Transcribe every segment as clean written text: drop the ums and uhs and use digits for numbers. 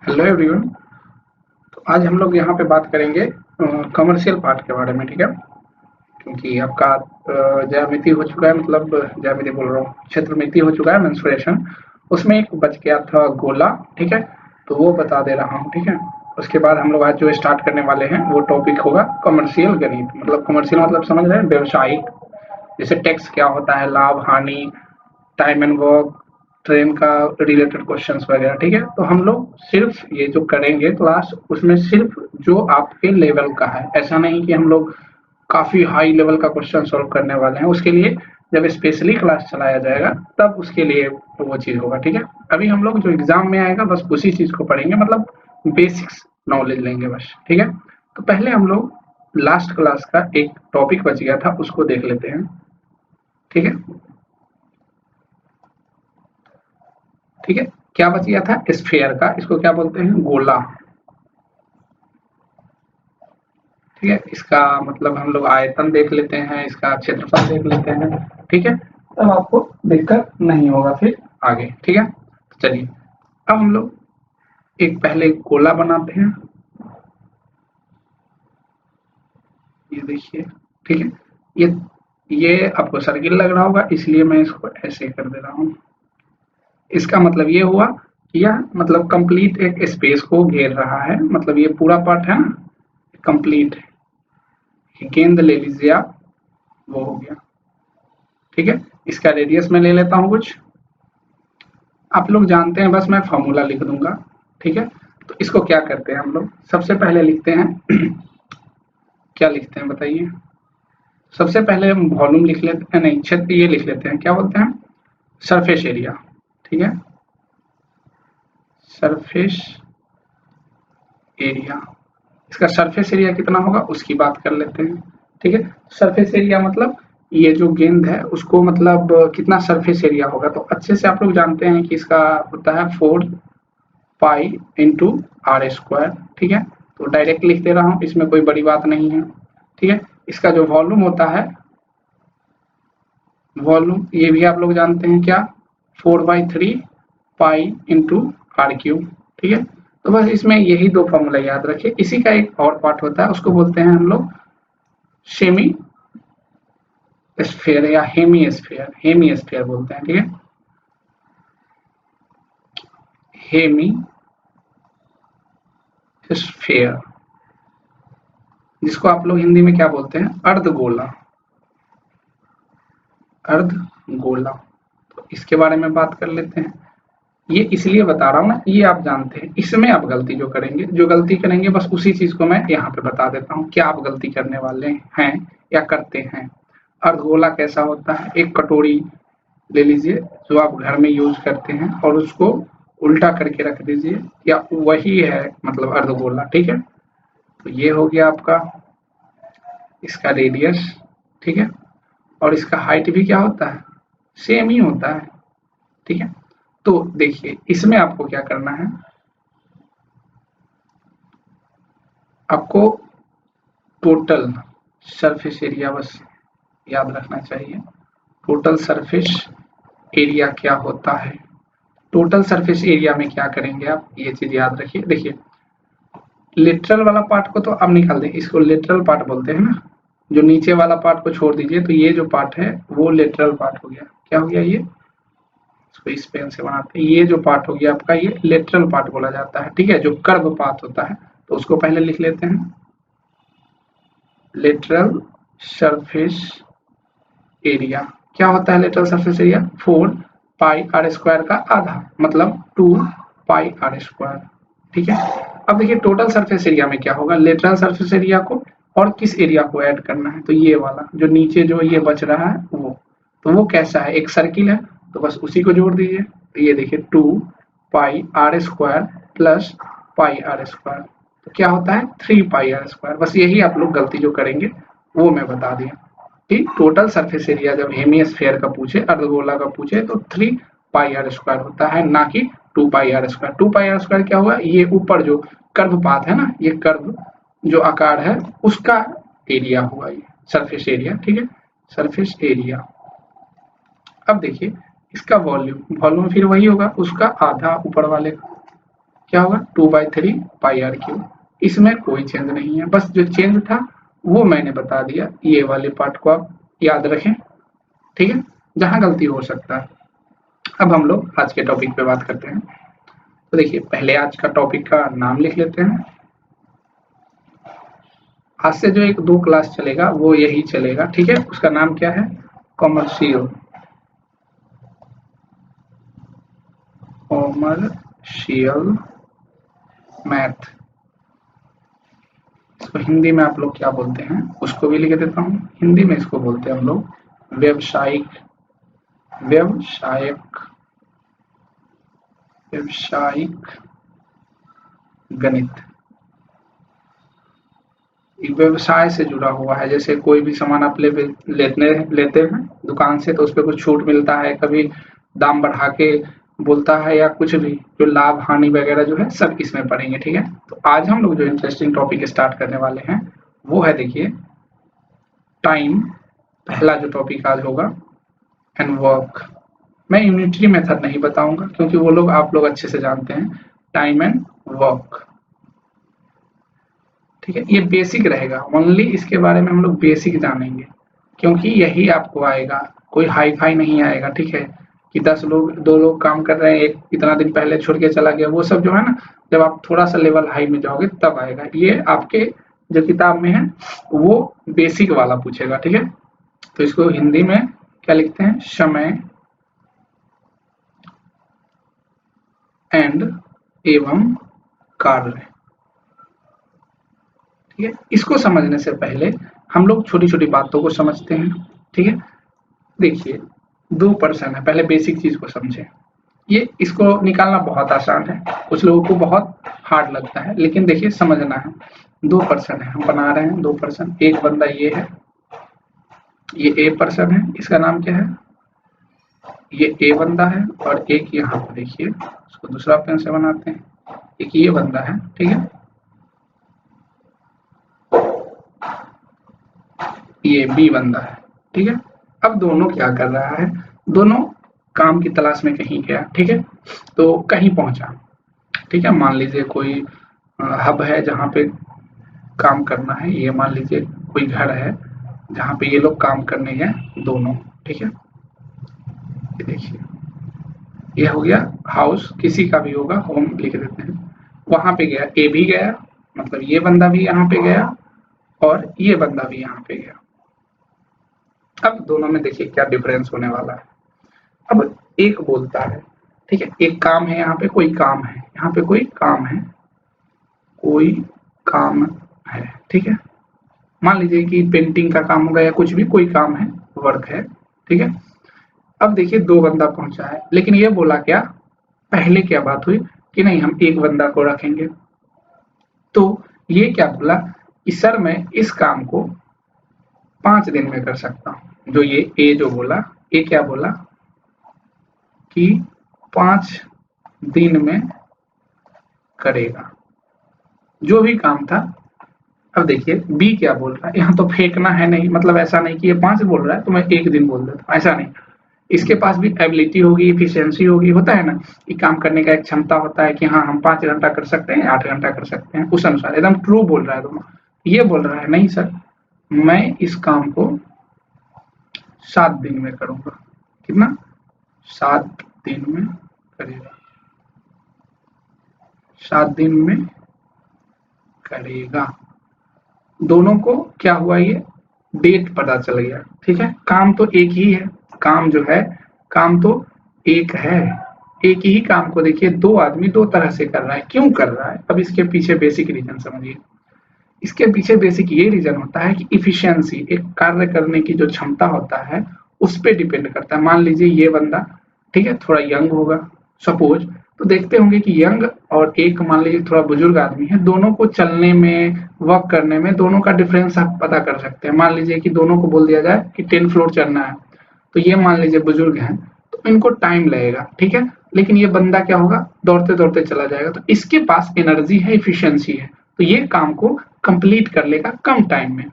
Hello everyone. तो आज हम लोग यहाँ पे बात करेंगे कमर्शियल पार्ट के बारे में, ठीक है। क्योंकि आपका ज्यामिति हो चुका है, मतलब ज्यामिति बोल रहा हूँ, क्षेत्रमिति हो चुका है, मेंसुरेशन। उसमें एक बच गया था गोला, ठीक है। तो वो बता दे रहा हूँ, ठीक है। उसके बाद हम लोग आज जो स्टार्ट करने वाले हैं वो टॉपिक होगा कमर्शियल गणित। मतलब कमर्शियल मतलब समझ रहे हैं, व्यवसायिक। जैसे टैक्स क्या होता है, लाभ हानि, टाइम एंड वर्क, ट्रेन का रिलेटेड क्वेश्चंस वगैरह, ठीक है। तो हम लोग सिर्फ ये जो करेंगे क्लास, उसमें सिर्फ जो आपके लेवल का है। ऐसा नहीं कि हम लोग काफी हाई लेवल का क्वेश्चन सॉल्व करने वाले हैं। उसके लिए जब स्पेशली क्लास चलाया जाएगा तब उसके लिए वो चीज होगा, ठीक है। अभी हम लोग जो एग्जाम में आएगा बस उसी चीज को पढ़ेंगे, मतलब बेसिक्स नॉलेज लेंगे बस, ठीक है। तो पहले हम लोग लास्ट क्लास का एक टॉपिक बच गया था, उसको देख लेते हैं, ठीक है। ठीक है, क्या बच गया था? स्फीयर का, इसको क्या बोलते हैं? गोला, ठीक है। इसका मतलब हम लोग आयतन देख लेते हैं, इसका क्षेत्रफल देख लेते हैं, ठीक है। तब आपको दिक्कत नहीं होगा फिर आगे, ठीक है। तो चलिए अब हम लोग एक पहले गोला बनाते हैं। ये देखिए, ठीक है। ये आपको सर्किल लग रहा होगा, इसलिए मैं इसको ऐसे कर दे रहा हूँ। इसका मतलब ये हुआ कि यह मतलब कंप्लीट एक स्पेस को घेर रहा है, मतलब ये पूरा पार्ट है ना, कंप्लीट है। गेंद ले लीजिए आप, वो हो गया, ठीक है। इसका रेडियस मैं ले लेता हूँ कुछ, आप लोग जानते हैं, बस मैं फॉर्मूला लिख दूंगा, ठीक है। तो इसको क्या करते हैं हम लोग, सबसे पहले लिखते हैं क्या लिखते हैं बताइए। सबसे पहले हम वॉल्यूम लिख लेते हैं, नहीं क्षेत्र, ये लिख लेते हैं, क्या बोलते हैं? सरफेस एरिया, ठीक है। सरफेस एरिया, इसका सरफेस एरिया कितना होगा उसकी बात कर लेते हैं, ठीक है। सरफेस एरिया मतलब ये जो गेंद है उसको मतलब कितना सरफेस एरिया होगा, तो अच्छे से आप लोग जानते हैं कि इसका होता है 4 पाई इंटू आर स्क्वायर, ठीक है। तो डायरेक्ट लिख दे रहा हूँ, इसमें कोई बड़ी बात नहीं है, ठीक है। इसका जो वॉल्यूम होता है, वॉल्यूम ये भी आप लोग जानते हैं, क्या? 4/3 पाई इंटू आर क्यूब, ठीक है। तो बस इसमें यही दो फॉर्मूला याद रखिए। इसी का एक और पार्ट होता है, उसको बोलते हैं हम लोग सेमी स्फेयर या हेमी स्फेयर, हेमी स्फेयर बोलते हैं, ठीक है। हेमी स्फेयर, जिसको आप लोग हिंदी में क्या बोलते हैं? अर्धगोला, अर्धगोला। तो इसके बारे में बात कर लेते हैं। ये इसलिए बता रहा हूँ ना, ये आप जानते हैं। इसमें आप गलती जो करेंगे, जो गलती करेंगे बस उसी चीज को मैं यहाँ पे बता देता हूँ, क्या आप गलती करने वाले हैं या करते हैं। अर्धगोला कैसा होता है? एक कटोरी ले लीजिए जो आप घर में यूज करते हैं और उसको उल्टा करके रख दीजिए, या वही है मतलब अर्धगोला, ठीक है। तो ये हो गया आपका इसका रेडियस, ठीक है। और इसका हाइट भी क्या होता है? सेम ही होता है, ठीक है। तो देखिए इसमें आपको क्या करना है, आपको टोटल सरफेस एरिया बस याद रखना चाहिए। टोटल सरफेस एरिया क्या होता है? टोटल सरफेस एरिया में क्या करेंगे आप, ये चीज याद रखिए। देखिए लेटरल वाला पार्ट को तो अब निकाल दें, इसको लेटरल पार्ट बोलते हैं ना। जो नीचे वाला पार्ट को छोड़ दीजिए, तो ये जो पार्ट है वो लेटरल पार्ट हो गया। क्या हो गया? ये इसको इस पेन से बनाते हैं, ये जो पार्ट हो गया आपका ये लेटरल पार्ट बोला जाता है, ठीक है। जो कर्व पाथ होता है, तो उसको पहले लिख लेते हैं, लेटरल सरफेस एरिया। क्या होता है लेटरल सरफेस एरिया? 4 पाई r² का आधा, मतलब 2 पाई r², ठीक है। अब देखिए टोटल सरफेस एरिया में क्या होगा, लेटरल सरफेस एरिया को और किस एरिया को ऐड करना है, तो ये वाला जो नीचे जो ये बच रहा है वो। तो वो कैसा है? एक सर्किल है, तो बस उसी को जोड़ दीजिए। तो ये देखिए 2 पाई r² प्लस पाई r², तो क्या होता है? 3 पाई r²। बस यही आप लोग गलती जो करेंगे वो मैं बता दिया कि टोटल सरफेस एरिया जब हेमिस्फीयर का पूछे, अर्धगोला का पूछे, तो 3 पाई r² होता है, ना कि 2 पाई r²। 2 पाई r² क्या हुआ? ये ऊपर जो कर्व पाथ है ना, ये कर्व जो आकार है उसका एरिया हुआ, ये सरफेस एरिया, ठीक है। Surface area. अब देखिए इसका वॉल्यूम, वॉल्यूम फिर वही होगा उसका आधा ऊपर वाले का, क्या होगा 2/3 पाई आर क्यूब। इसमें कोई चेंज नहीं है, बस जो चेंज था वो मैंने बता दिया, ये वाले पार्ट को आप याद रखें, ठीक है, जहां गलती हो सकता है। अब हम लोग आज के टॉपिक पे बात करते हैं। तो देखिए पहले आज का टॉपिक का नाम लिख लेते हैं। आज से जो 1-2 क्लास चलेगा वो यही चलेगा, ठीक है। उसका नाम क्या है? Commercial commercial math. इसको हिंदी में आप लोग क्या बोलते हैं उसको भी लिख देता हूँ। हिंदी में इसको बोलते हैं हम लोग व्यवसायिक व्यवसायिक व्यवसायिक गणित। व्यवसाय से जुड़ा हुआ है, जैसे कोई भी सामान आप लेते हैं दुकान से, तो उस पर कुछ छूट मिलता है, कभी दाम बढ़ा के बोलता है, या कुछ भी जो लाभ हानि वगैरह जो है सब इसमें पढ़ेंगे, ठीक है। तो आज हम लोग जो इंटरेस्टिंग टॉपिक स्टार्ट करने वाले हैं वो है, देखिए, टाइम। पहला जो टॉपिक आज होगा एंड वर्क। मैं यूनिटरी मेथड नहीं बताऊंगा क्योंकि वो लोग आप लोग अच्छे से जानते हैं, टाइम एंड वर्क, ठीक है। ये बेसिक रहेगा, ओनली इसके बारे में हम लोग बेसिक जानेंगे क्योंकि यही आपको आएगा, कोई हाई फाई नहीं आएगा, ठीक है, कि 10 लोग 2 लोग काम कर रहे हैं, एक इतना दिन पहले छोड़ के चला गया, वो सब जो है ना, जब आप थोड़ा सा लेवल हाई में जाओगे तब आएगा। ये आपके जो किताब में है वो बेसिक वाला पूछेगा, ठीक है। तो इसको हिंदी में क्या लिखते हैं? समय एंड एवं कार्य, ठीक है। इसको समझने से पहले हम लोग छोटी छोटी बातों को समझते हैं, ठीक है। देखिए 2% है, पहले बेसिक चीज को समझें। ये इसको निकालना बहुत आसान है, कुछ लोगों को बहुत हार्ड लगता है, लेकिन देखिए समझना है। 2% है, हम बना रहे हैं 2%। एक बंदा ये है, ये ए पर्सन है, इसका नाम क्या है? ये ए बंदा है, और एक यहाँ पर देखिए, उसको दूसरा पेन से बनाते हैं, एक ये बंदा है, ठीक है, ये बी बंदा है, ठीक है। अब दोनों क्या कर रहा है? दोनों काम की तलाश में कहीं गया, ठीक है, तो कहीं पहुंचा, ठीक है। मान लीजिए कोई हब है जहाँ पे काम करना है, ये मान लीजिए कोई घर है जहाँ पे ये लोग काम करने गए दोनों, ठीक है। ये देखिए, ये हो गया हाउस, किसी का भी होगा, होम लिख देते हैं। वहां पे गया, ए भी गया, मतलब ये बंदा भी यहाँ पे गया और ये बंदा भी यहाँ पे गया। अब दोनों में देखिए क्या डिफरेंस होने वाला है। अब एक बोलता है, ठीक है, एक काम है, यहाँ पे कोई काम है, यहाँ पे कोई काम है, कोई काम है, ठीक है। मान लीजिए कि पेंटिंग का काम होगा या कुछ भी, कोई काम है, वर्क है, ठीक है। अब देखिए 2 बंदा पहुंचा है, लेकिन ये बोला क्या, पहले क्या बात हुई कि नहीं हम एक बंदा को रखेंगे, तो ये क्या बोला कि सर मैं इस काम को 5 दिन में कर सकता हूँ। जो ये ए जो बोला, ए क्या बोला कि 5 दिन में करेगा जो भी काम था। अब देखिए बी क्या बोल रहा है, यहाँ तो फेंकना है नहीं, मतलब ऐसा नहीं कि ये 5 बोल रहा है तो मैं 1 दिन बोल देता हूँ, ऐसा नहीं। इसके पास भी एबिलिटी होगी, इफिशियंसी होगी, होता है ना कि काम करने का एक क्षमता होता है कि हाँ हम 5 घंटा कर सकते हैं, 8 घंटा कर सकते हैं, उस अनुसार एकदम ट्रू बोल रहा है दोनों। ये बोल रहा है नहीं सर मैं इस काम को 7 दिन में करूंगा। कितना? 7 दिन में करेगा, 7 दिन में करेगा। दोनों को क्या हुआ, ये डेट पता चल गया, ठीक है। काम तो एक ही है, काम जो है, काम तो एक है, एक ही काम को देखिए 2 आदमी 2 तरह से कर रहा है। क्यों कर रहा है? अब इसके पीछे बेसिक रीजन समझिए। इसके पीछे बेसिक ये रीजन होता है कि इफिशियंसी, एक कार्य करने की जो क्षमता होता है उस पर डिपेंड करता है। मान लीजिए ये बंदा, ठीक है, थोड़ा यंग होगा सपोज, तो देखते होंगे कि यंग और एक मान लीजिए थोड़ा बुजुर्ग आदमी है, दोनों को चलने में, वर्क करने में, दोनों का डिफरेंस आप पता कर सकते हैं। मान लीजिए कि दोनों को बोल दिया जाए कि 10 फ्लोर चढ़ना है, तो ये मान लीजिए बुजुर्ग हैं तो इनको टाइम लगेगा, ठीक है, लेकिन ये बंदा क्या होगा, दौड़ते दौड़ते चला जाएगा, तो इसके पास एनर्जी है, इफिशियंसी है, तो ये काम को कंप्लीट कर लेगा कम टाइम में।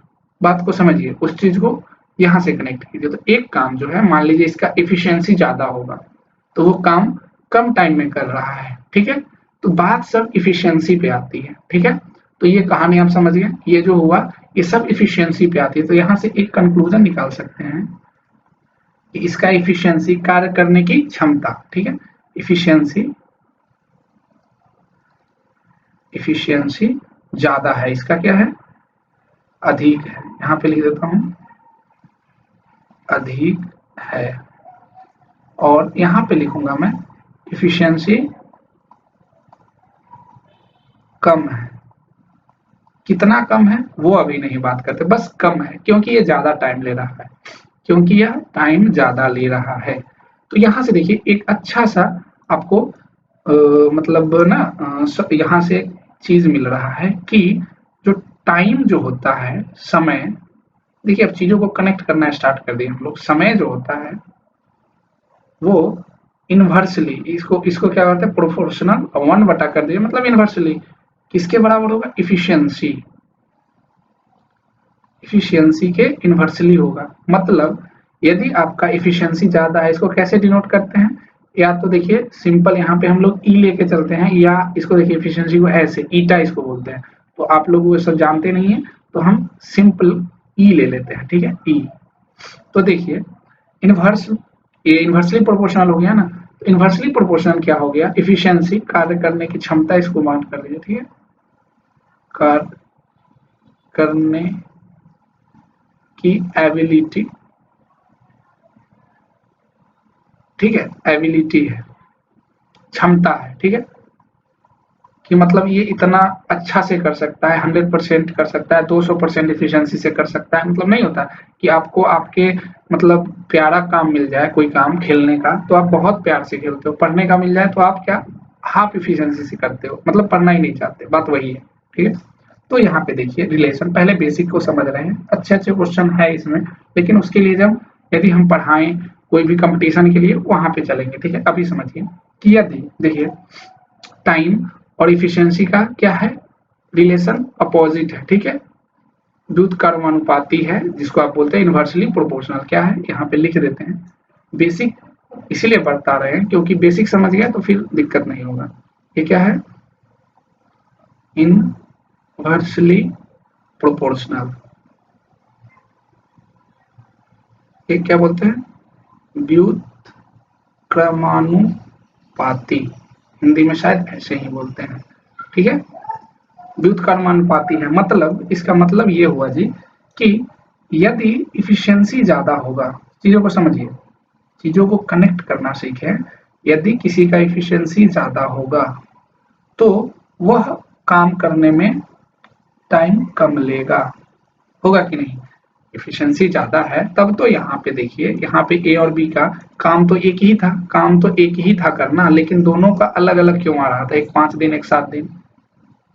बात को समझिए, उस चीज को यहाँ से कनेक्ट कीजिए। तो एक काम जो है मान लीजिए इसका इफिशियंसी ज्यादा होगा तो वो काम कम टाइम में कर रहा है, ठीक है, तो बात सब इफिशियंसी पे आती है, ठीक है। तो ये कहानी आप समझ गए, ये जो हुआ ये सब इफिशियंसी पे आती है। तो यहाँ से एक कंक्लूजन निकाल सकते हैं कि इसका इफिशियंसी, कार्य करने की क्षमता, ठीक है, इफिशियंसी इफिशियंसी ज्यादा है, इसका क्या है, अधिक है। यहाँ पे लिख देता हूं अधिक है, और यहाँ पे लिखूंगा मैं इफिशियंसी कम है। कितना कम है वो अभी नहीं बात करते, बस कम है, क्योंकि ये ज्यादा टाइम ले रहा है, क्योंकि यह टाइम ज्यादा ले रहा है। तो यहाँ से देखिए एक अच्छा सा आपको मतलब ना यहाँ से चीज मिल रहा है कि जो टाइम जो होता है, समय, देखिए अब चीजों को कनेक्ट करना स्टार्ट कर दिए हम लोग। समय जो होता है वो इनवर्सली, इसको इसको क्या करते हैं, प्रोपोर्शनल 1 बटा कर दिए, मतलब इनवर्सली किसके बराबर होगा, इफिशियंसी, इफिशियंसी के इनवर्सली होगा। मतलब यदि आपका इफिशियंसी ज्यादा है, इसको कैसे डिनोट करते हैं, या तो देखिए सिंपल यहाँ पे हम लोग ई लेके चलते हैं, या इसको देखिए इफिशियंसी को ऐसे ईटा इसको बोलते हैं। तो आप लोग वो सब जानते नहीं है, तो हम सिंपल ई ले लेते हैं, ठीक है, ई। तो देखिए इनवर्स, ये इनवर्सली प्रोपोर्शनल हो गया ना। तो इनवर्सली प्रोपोर्शनल क्या हो गया, इफिशियंसी, कार्य करने की क्षमता, इसको मान कर लीजिए, ठीक है, कार्य करने की एबिलिटी, ठीक है, एबिलिटी है, क्षमता है, ठीक है, कि मतलब ये इतना अच्छा से कर सकता है, 100% कर सकता है, 200% इफिशियंसी से कर सकता है। मतलब नहीं होता कि आपको आपके मतलब प्यारा काम मिल जाए, कोई काम खेलने का, तो आप बहुत प्यार से खेलते हो, पढ़ने का मिल जाए तो आप क्या हाफ इफिशियंसी से करते हो, मतलब पढ़ना ही नहीं चाहते, बात वही है, ठीक है। तो यहाँ पे देखिए रिलेशन, पहले बेसिक को समझ रहे हैं, अच्छे अच्छे क्वेश्चन है इसमें, लेकिन उसके लिए जब यदि हम पढ़ाएं कोई भी कंपटीशन के लिए, वहां पे चलेंगे, ठीक है। अभी समझिए कि यदि देखिए टाइम और इफिशियंसी का क्या है, रिलेशन अपोजिट है, ठीक है, व्युत्क्रमानुपाती है, जिसको आप बोलते हैं इनवर्सली प्रोपोर्शनल। क्या है, यहाँ पे लिख देते हैं बेसिक, इसीलिए बता रहे हैं क्योंकि बेसिक समझ गया तो फिर दिक्कत नहीं होगा। ये क्या है, इनवर्सली प्रोपोर्शनल, ये क्या बोलते हैं, व्युत्क्रमानुपाती, हिंदी में शायद ऐसे ही बोलते हैं, ठीक है, व्युत्क्रमानुपाती है। मतलब इसका मतलब ये हुआ जी कि यदि इफिशियंसी ज्यादा होगा, चीजों को समझिए, चीजों को कनेक्ट करना सीखें, यदि किसी का इफिशियंसी ज्यादा होगा तो वह काम करने में टाइम कम लेगा, होगा कि नहीं। इफिशियंसी ज्यादा है तब तो यहाँ पे देखिए, यहाँ पे ए और बी का काम तो एक ही था, काम तो एक ही था करना, लेकिन दोनों का अलग अलग क्यों आ रहा था, एक 5 दिन एक 7 दिन,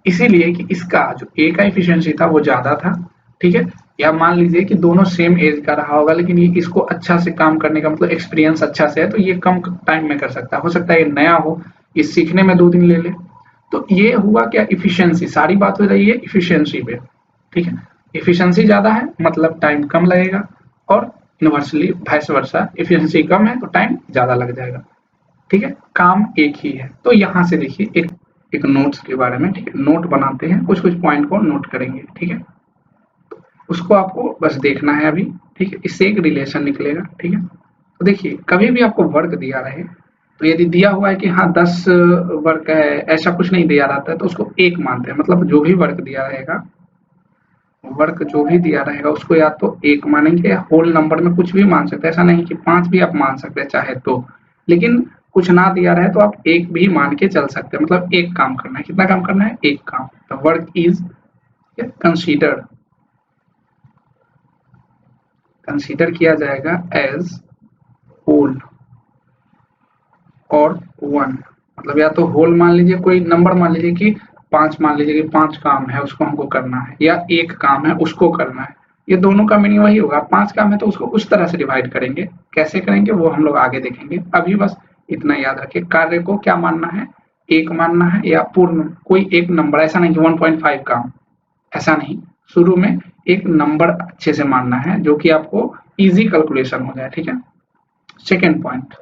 इसीलिए कि इसका जो ए का एफिशिएंसी था वो ज्यादा था, ठीक है। या मान लीजिए कि दोनों सेम एज का रहा होगा, लेकिन ये इसको अच्छा से काम करने का मतलब एक्सपीरियंस अच्छा से है, तो ये कम टाइम में कर सकता है। हो सकता है ये नया हो, ये सीखने में 2 दिन ले ले। तो ये हुआ क्या, इफिशियंसी, सारी बात हो रही है इफिशियंसी पे, ठीक है। इफिशियंसी ज्यादा है मतलब टाइम कम लगेगा, और इनवर्सली वाइस वर्सा, इफिशियंसी कम है तो टाइम ज्यादा लग जाएगा, ठीक है, काम एक ही है। तो यहाँ से देखिए एक एक नोट्स के बारे में, ठीक है, नोट बनाते हैं, कुछ कुछ पॉइंट को नोट करेंगे, ठीक है, उसको आपको बस देखना है अभी, ठीक है, इससे एक रिलेशन निकलेगा, ठीक है। तो देखिए कभी भी आपको वर्क दिया रहे, तो यदि दिया हुआ है कि हाँ 10 वर्क है, ऐसा कुछ नहीं दिया रहता है, तो उसको एक मानते हैं, मतलब जो भी वर्क दिया रहेगा, वर्क जो भी दिया रहेगा उसको या तो एक मानेंगे, या होल नंबर में कुछ भी मान सकते हैं, ऐसा नहीं कि 5 भी आप मान सकते हैं चाहे तो, लेकिन कुछ ना दिया रहे तो आप एक भी मान के चल सकते हैं, मतलब एक काम करना है, कितना काम करना है, एक काम। The work is considered, consider किया जाएगा एज होल और वन, मतलब या तो होल मान लीजिए, कोई नंबर मान लीजिए कि 5 मान लीजिए कि 5 काम है उसको हमको करना है, या एक काम है उसको करना है, ये दोनों का मीनिंग वही होगा। 5 काम है तो उसको उस तरह से डिवाइड करेंगे, कैसे करेंगे वो हम लोग आगे देखेंगे, अभी बस इतना याद रखिए। कार्य को क्या मानना है, एक मानना है, या पूर्ण कोई एक नंबर, ऐसा नहीं कि 1.5 काम, ऐसा नहीं, शुरू में एक नंबर अच्छे से मानना है जो कि आपको इजी कैलकुलेशन हो जाए, ठीक है। सेकेंड पॉइंट,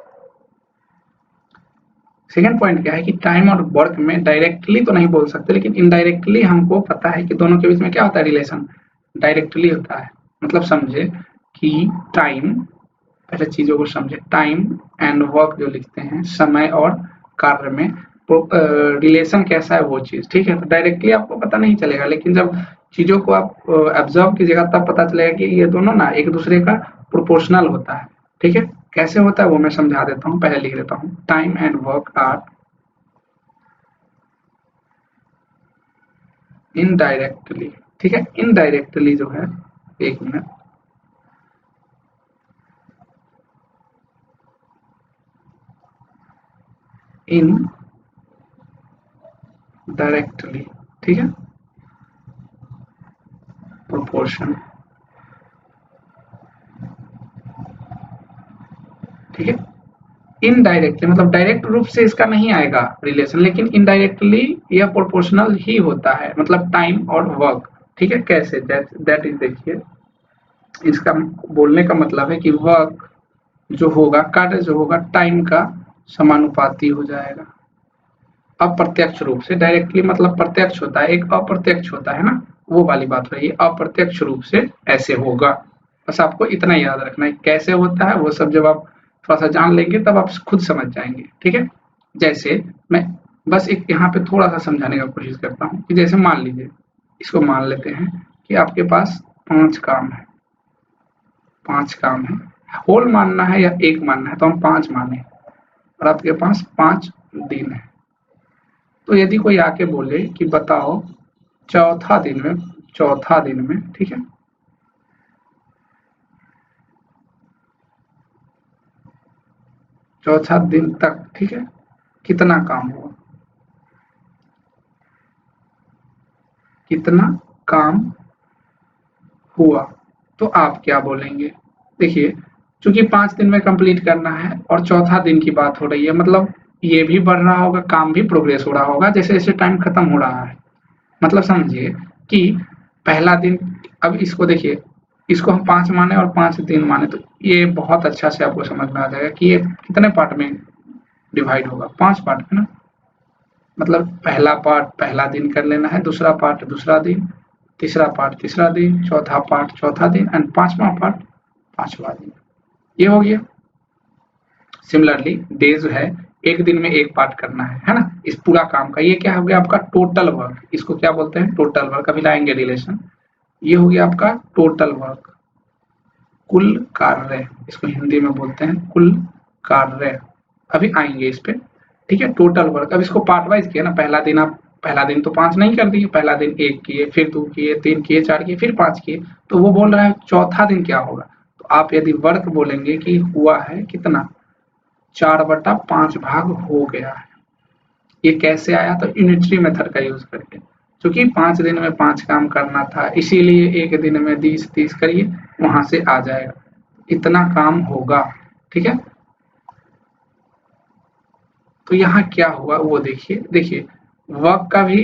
सेकंड पॉइंट क्या है कि टाइम और वर्क में डायरेक्टली तो नहीं बोल सकते, लेकिन इनडायरेक्टली हमको पता है कि दोनों के बीच में क्या होता है, रिलेशन डायरेक्टली होता है। मतलब समझे कि टाइम, पहले चीजों को समझे, टाइम एंड वर्क जो लिखते हैं, समय और कार्य में रिलेशन कैसा है वो चीज, ठीक है। तो डायरेक्टली आपको पता नहीं चलेगा, लेकिन जब चीजों को आप ऑब्जर्व कीजिएगा तब पता चलेगा कि ये दोनों ना एक दूसरे का प्रोपोर्शनल होता है, ठीक है। कैसे होता है वो मैं समझा देता हूँ, पहले लिख देता हूँ। Time and work are indirectly, ठीक है। इनडायरेक्टली जो है, एक मिनट, इन डायरेक्टली, ठीक है, प्रोपोर्शन, ठीक है। इनडायरेक्टली मतलब डायरेक्ट रूप से इसका नहीं आएगा रिलेशन, लेकिन इनडायरेक्टली यह प्रोपोर्शनल ही होता है, मतलब टाइम और वर्क, ठीक है। कैसे, दैट इज, देखिए इसका बोलने का मतलब है कि वर्क जो होगा, कार्य जो होगा, टाइम का समानुपाती हो जाएगा। अप्रत्यक्ष रूप से, डायरेक्टली मतलब प्रत्यक्ष होता है, एक अप्रत्यक्ष होता है ना, वो वाली बात हो रही है। अप्रत्यक्ष रूप से ऐसे होगा, बस आपको इतना याद रखना है। कैसे होता है वो सब जब आप थोड़ा सा जान लेंगे तब आप खुद समझ जाएंगे, ठीक है। जैसे मैं बस एक यहाँ पे थोड़ा सा समझाने का कोशिश करता हूँ कि जैसे मान लीजिए, इसको मान लेते हैं कि आपके पास 5 काम है, 5 काम है। होल मानना है या एक मानना है तो हम 5 माने, और आपके पास 5 दिन है। तो यदि कोई आके बोले कि बताओ चौथा दिन में, चौथा दिन में, ठीक है, चौथा दिन तक, ठीक है, कितना काम हुआ, कितना काम हुआ, तो आप क्या बोलेंगे। देखिए, चूंकि 5 दिन में कंप्लीट करना है और चौथा दिन की बात हो रही है, मतलब ये भी बढ़ रहा होगा, काम भी प्रोग्रेस हो रहा होगा जैसे जैसे टाइम खत्म हो रहा है। मतलब समझिए कि पहला दिन, अब इसको देखिए, इसको हम 5 माने और 5 दिन माने तो ये बहुत अच्छा से आपको समझ में आ जाएगा कि ये कितने पार्ट में डिवाइड होगा, 5 पार्ट में ना। मतलब पहला पार्ट पहला दिन कर लेना है, दूसरा पार्ट दूसरा दिन, तीसरा पार्ट तीसरा दिन, चौथा पार्ट चौथा दिन एंड पांचवा पार्ट पांचवा दिन। ये हो गया। सिमिलरली डे जो है, एक दिन में एक पार्ट करना है ना, इस पूरा काम का। ये क्या हो गया आपका टोटल वर्क, इसको क्या बोलते हैं, टोटल वर्क। अभी लाएंगे रिलेशन। ये हो गया आपका टोटल वर्क, कुल कार्य, इसको हिंदी में बोलते हैं कुल कार्य। अभी आएंगे इस पे, ठीक है। टोटल वर्क, अब इसको पार्ट वाइज किया ना, पहला दिन आप, पहला दिन तो 5 नहीं कर दिए, पहला दिन 1 किए, फिर 2 किए, 3 किए, 4 किए, फिर 5 किए। तो वो बोल रहा है चौथा दिन क्या होगा, तो आप यदि वर्क बोलेंगे कि हुआ है कितना, 4/5 भाग हो गया है। ये कैसे आया, तो यूनिटरी मेथड का यूज करके। क्योंकि 5 दिन में 5 काम करना था, इसीलिए एक दिन में 30 करिए, वहां से आ जाएगा इतना काम होगा, ठीक है। तो यहाँ क्या हुआ वो देखिए, देखिए वर्क का भी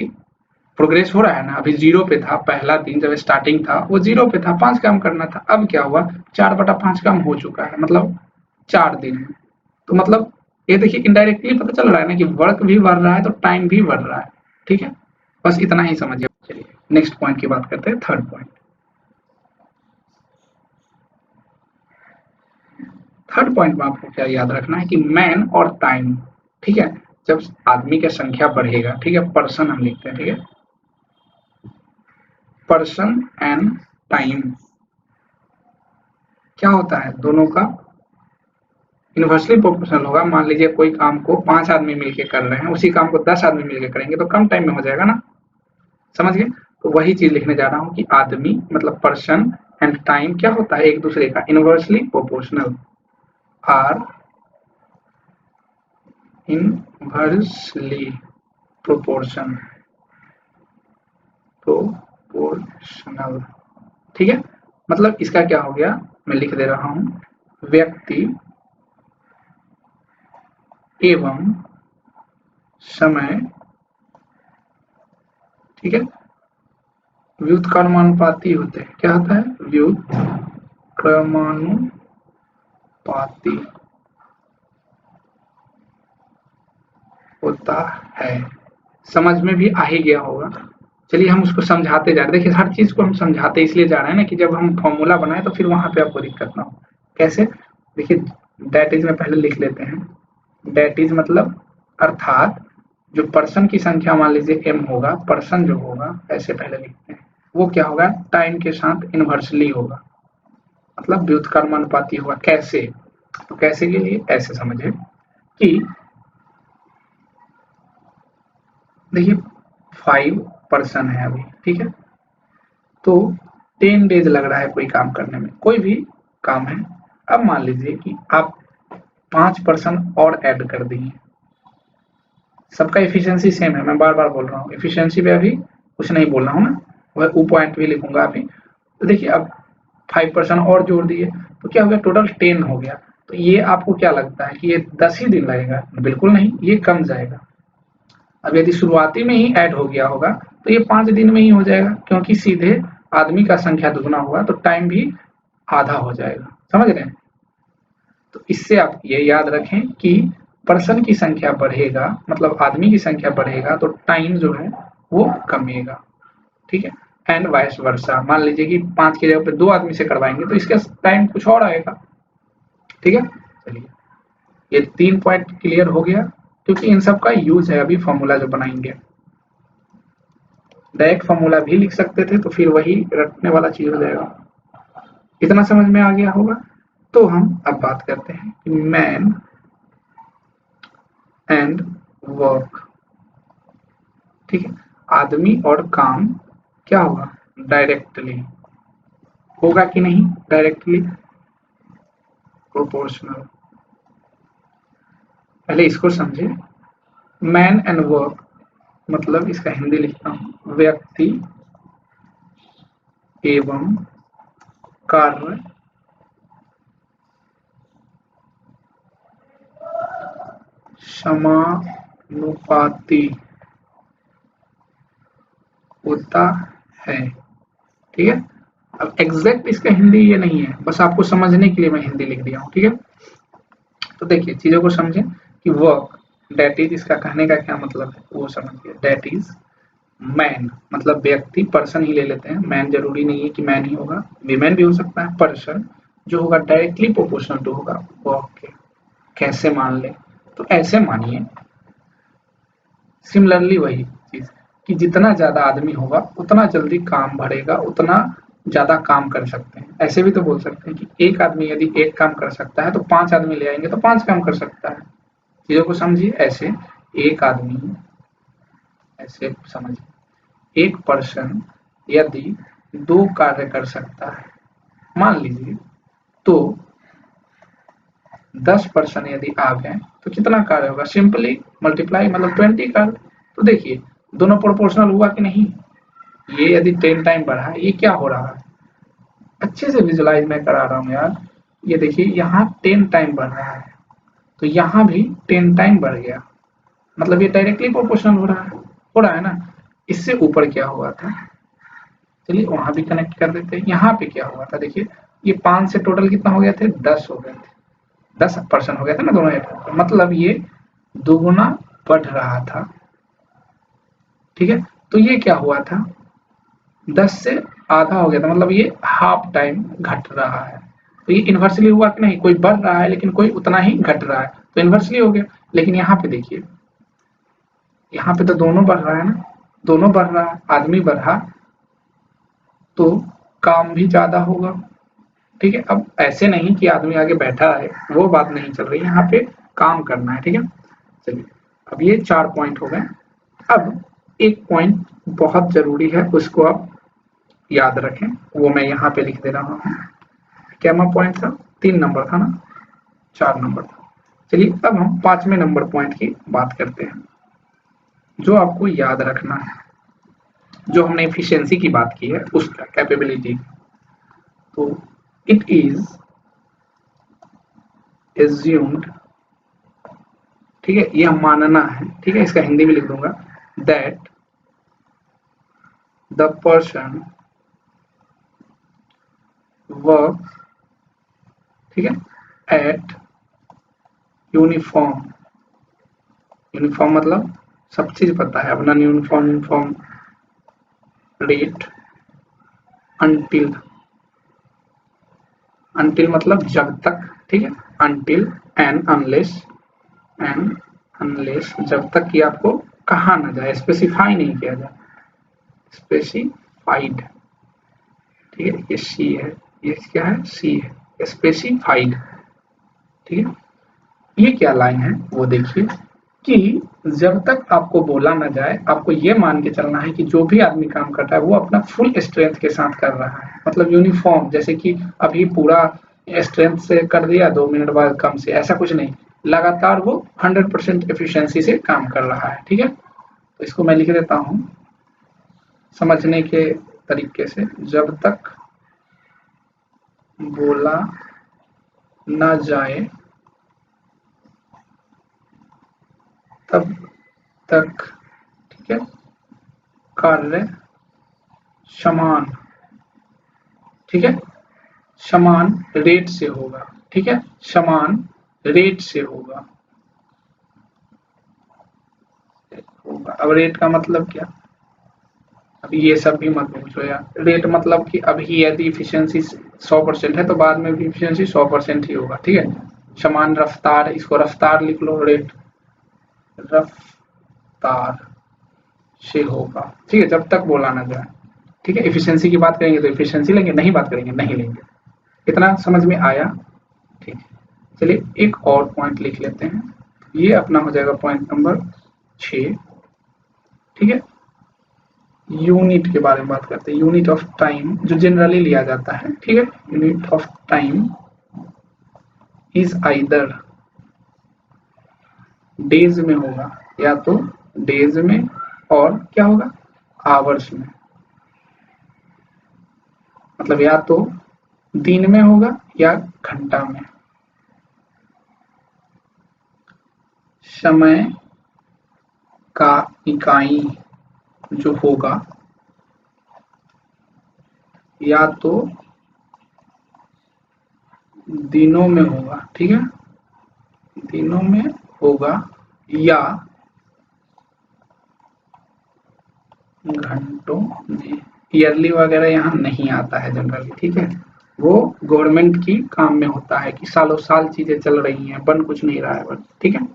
प्रोग्रेस हो रहा है ना। अभी 0 पे था, पहला दिन जब स्टार्टिंग था वो 0 पे था, 5 काम करना था। अब क्या हुआ, 4/5 काम हो चुका है, मतलब 4 दिन में। तो मतलब ये देखिए इनडायरेक्टली पता चल रहा है ना कि वर्क भी बढ़ रहा है तो टाइम भी बढ़ रहा है, ठीक है। बस इतना ही समझिए। चलिए नेक्स्ट पॉइंट की बात करते हैं, थर्ड पॉइंट। थर्ड पॉइंट में आपको क्या याद रखना है कि मैन और टाइम, ठीक है। जब आदमी की संख्या बढ़ेगा, ठीक है, पर्सन हम लिखते हैं, ठीक है, पर्सन एंड टाइम, क्या होता है, दोनों का इन्वर्सली प्रोपोर्शनल होगा। मान लीजिए कोई काम को 5 आदमी मिलकर कर रहे हैं, उसी काम को 10 आदमी मिलकर करेंगे तो कम टाइम में हो जाएगा ना, समझ गए। तो वही चीज लिखने जा रहा हूँ कि आदमी मतलब पर्सन एंड टाइम क्या होता है, एक दूसरे का inversely proportional, are inversely proportion proportional, ठीक है। मतलब इसका क्या हो गया, मैं लिख दे रहा हूं, व्यक्ति एवं समय, ठीक है, व्युत्क्रमानुपाती होते हैं। क्या होता है, व्युत्क्रमानुपाती, होता है। समझ में भी आ ही गया होगा। चलिए हम उसको समझाते जा रहे हैं। देखिए हर चीज को हम समझाते इसलिए जा रहे हैं ना कि जब हम फॉर्मूला बनाए तो फिर वहां पे आपको दिक्कत ना हो। कैसे? देखिए दैट इज में पहले लिख लेते हैं। दैट इज मतलब अर्थात जो पर्सन की संख्या मान लीजिए m होगा, पर्सन जो होगा ऐसे पहले लिखते हैं, वो क्या होगा? टाइम के साथ इनवर्सली होगा, मतलब व्युत्क्रमानुपाती होगा। कैसे? तो कैसे के लिए ऐसे समझे कि देखिए 5 पर्सन है अभी, ठीक है, तो 10 डेज लग रहा है कोई काम करने में, कोई भी काम है। अब मान लीजिए कि आप 5 पर्सन और ऐड कर दिए, सबका एफिशिएंसी सेम है, मैं बार बार बोल रहा हूँ एफिशिएंसी पे अभी कुछ नहीं बोल रहा हूँ ना, वह वो पॉइंट भी लिखूंगा अभी। तो देखिए अब 5 पर्सन और जोड़ दिए तो क्या हो गया? टोटल 10 हो गया। तो ये आपको क्या लगता है कि ये 10 ही दिन लगेगा? बिल्कुल नहीं, ये कम जाएगा। अब यदि शुरुआती में ही ऐड हो गया होगा तो ये 5 दिन में ही हो जाएगा, क्योंकि सीधे आदमी का संख्या दुगना हुआ तो टाइम भी आधा हो जाएगा। समझ रहे हैं? तो इससे आप ये याद रखें कि पर्सन की संख्या बढ़ेगा, मतलब आदमी की संख्या बढ़ेगा तो टाइम जो है वो कमेगा। ठीक है? एंड वाइस वर्सा, मान लीजिए कि 5 की जगह पे 2 आदमी से करवाएंगे तो इसका टाइम कुछ और आएगा। ठीक है? चलिए ये 3 पॉइंट क्लियर हो गया, क्योंकि इन सब का यूज है अभी फॉर्मूला जो बनाएंगे। डायरेक्ट फॉर्मूला भी लिख सकते थे तो फिर वही रटने वाला चीज हो जाएगा। इतना समझ में आ गया होगा। तो हम अब बात करते हैं कि मैन एंड वर्क। ठीक है? आदमी और काम क्या होगा? डायरेक्टली होगा कि नहीं? Directly proportional. पहले इसको समझे। मैन एंड वर्क मतलब इसका हिंदी लिखता हूं, व्यक्ति एवं कार्य समानुपाती होता है। ठीक है? अब एग्जैक्ट इसका हिंदी ये नहीं है, बस आपको समझने के लिए मैं हिंदी लिख दिया हूँ। ठीक है? तो देखिए चीजों को समझें कि वर्क डेट इज, इसका कहने का क्या मतलब है वो समझिए। डेट इज मैन मतलब व्यक्ति, पर्सन ही ले लेते हैं, मैन जरूरी नहीं है कि मैन ही होगा, वीमेन भी हो सकता है। पर्सन जो होगा डायरेक्टली प्रोपोर्शनल टू होगा वर्क के। कैसे मान ले? तो ऐसे मानिए, सिमिलरली वही चीज कि जितना ज्यादा आदमी होगा उतना जल्दी काम बढ़ेगा, उतना ज्यादा काम कर सकते हैं। ऐसे भी तो बोल सकते हैं कि एक आदमी यदि एक काम कर सकता है तो 5 आदमी ले आएंगे तो 5 काम कर सकता है। चीजों को समझिए ऐसे। एक आदमी, ऐसे समझिए, एक पर्सन यदि 2 कार्य कर सकता है मान लीजिए, तो 10 पर्सन यदि आ गए तो कितना कार्य होगा? सिंपली मल्टीप्लाई, मतलब 20 कार्य। तो देखिए दोनों प्रोपोर्शनल हुआ कि नहीं? ये यदि 10 टाइम बढ़ा है, ये क्या हो रहा है? अच्छे से विजुलाइज मैं करा रहा हूँ यार। ये देखिए यहाँ 10 टाइम बढ़ रहा है, तो यहाँ भी 10 टाइम बढ़ गया, मतलब ये डायरेक्टली प्रोपोर्शनल हो रहा है ना। इससे ऊपर क्या हुआ था? चलिए वहां भी कनेक्ट कर देते हैं। यहाँ पे क्या हुआ था? देखिए ये 5 से टोटल कितना हो गया थे? 10 हो गए थे। 10 पर्सन हो गया था ना दोनों एक, मतलब ये दोगुना बढ़ रहा था। ठीक है? तो ये क्या हुआ था? 10 से आधा हो गया था, मतलब ये हाफ टाइम घट रहा है। तो ये इन्वर्सली हुआ कि नहीं? कोई बढ़ रहा है लेकिन कोई उतना ही घट रहा है, तो इन्वर्सली हो गया। लेकिन यहाँ पे देखिए, यहाँ पे तो दोनों बढ़ रहा है ना, दोनों बढ़ रहा है, आदमी बढ़ा तो काम भी ज्यादा होगा। ठीक है? अब ऐसे नहीं कि आदमी आगे बैठा है, वो बात नहीं चल रही, यहाँ पे काम करना है। ठीक है? चलिए अब ये 4 पॉइंट हो गए। अब एक पॉइंट बहुत जरूरी है, उसको आप याद रखें, वो मैं यहाँ पे लिख दे रहा हूँ। क्या मैं पॉइंट था? 3 नंबर था ना, 4 नंबर था। चलिए अब हम 5वें नंबर पॉइंट की बात करते हैं, जो आपको याद रखना है। जो हमने एफिशिएंसी की बात की है उसका, कैपेबिलिटी, तो इट इज एज्यूम्ड, ठीक है, यह मानना है, ठीक है, इसका हिंदी में लिख दूंगा, दैट द पर्सन वर्क, ठीक है, एट यूनिफॉर्म यूनिफॉर्म मतलब सब चीज पता है, अपना uniform uniform rate until, until मतलब जब तक, ठीक है, until and unless, and unless जब तक कि आपको कहा ना जाए, स्पेसिफाई नहीं किया जाए, स्पेसिफाइड, ठीक है, ये सी है, ये क्या है, सी है, स्पेसिफाइड, ठीक है। ये क्या लाइन है वो देखिए कि जब तक आपको बोला ना जाए आपको ये मान के चलना है कि जो भी आदमी काम कर रहा है वो अपना फुल स्ट्रेंथ के साथ कर रहा है, मतलब यूनिफॉर्म, जैसे कि अभी पूरा स्ट्रेंथ से कर दिया 2 मिनट बाद कम से, ऐसा कुछ नहीं, लगातार वो 100% एफिशिएंसी से काम कर रहा है, ठीक है। तो इसको मैं लिख देता हूं समझने के तरीके से, जब तक बोला न जाए तब तक, ठीक है, कार्य समान, ठीक है, समान रेट से होगा, ठीक है, समान रेट से होगा, होगा। अब रेट का मतलब क्या, अभी ये सब भी मत पूछो यार, रेट मतलब कि अभी यदि इफिशियंसी 100% है तो बाद में भी इफिशियंसी 100% ही होगा, ठीक है। समान रफ्तार, इसको रफ्तार लिख लो, रेट रफ्तार से होगा, ठीक है, जब तक बोला ना जाए, ठीक है। इफिशियंसी की बात करेंगे तो इफिशियंसी लेंगे, नहीं बात करेंगे नहीं लेंगे। इतना समझ में आया, ठीक है। चलिए एक और पॉइंट लिख लेते हैं, ये अपना हो जाएगा पॉइंट नंबर 6, ठीक है। यूनिट के बारे में बात करते हैं, यूनिट ऑफ टाइम जो जनरली लिया जाता है, ठीक है। Unit of time is either days में होगा, या तो डेज में, और क्या होगा, आवर्स में, मतलब या तो दिन में होगा या घंटा में। समय का इकाई जो होगा या तो दिनों में होगा, ठीक है, दिनों में होगा या घंटों में। ईयरली वगैरह यहाँ नहीं आता है जनरली, ठीक है, वो गवर्नमेंट की काम में होता है कि सालों साल चीजें चल रही हैं, बन कुछ नहीं रहा है बस, ठीक है।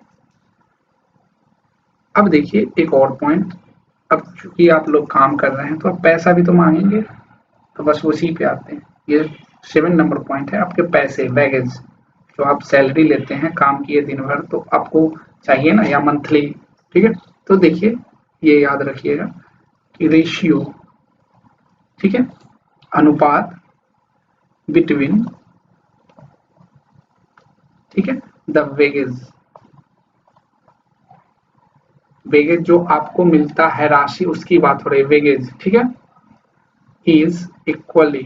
अब देखिए एक और पॉइंट, अब चूंकि आप लोग काम कर रहे हैं तो अब पैसा भी तो मांगेंगे, तो बस उसी पे आते हैं। ये 7 नंबर पॉइंट है, आपके पैसे, बैगेज, जो आप सैलरी लेते हैं, काम किए दिन भर तो आपको चाहिए ना, या मंथली, ठीक है। तो देखिए ये याद रखिएगा कि रेशियो, ठीक है, अनुपात बिटवीन, ठीक है, द वेगेज, वेगेज जो आपको मिलता है राशि उसकी बात हो रही है, वेगेज, ठीक है, इज इक्वली,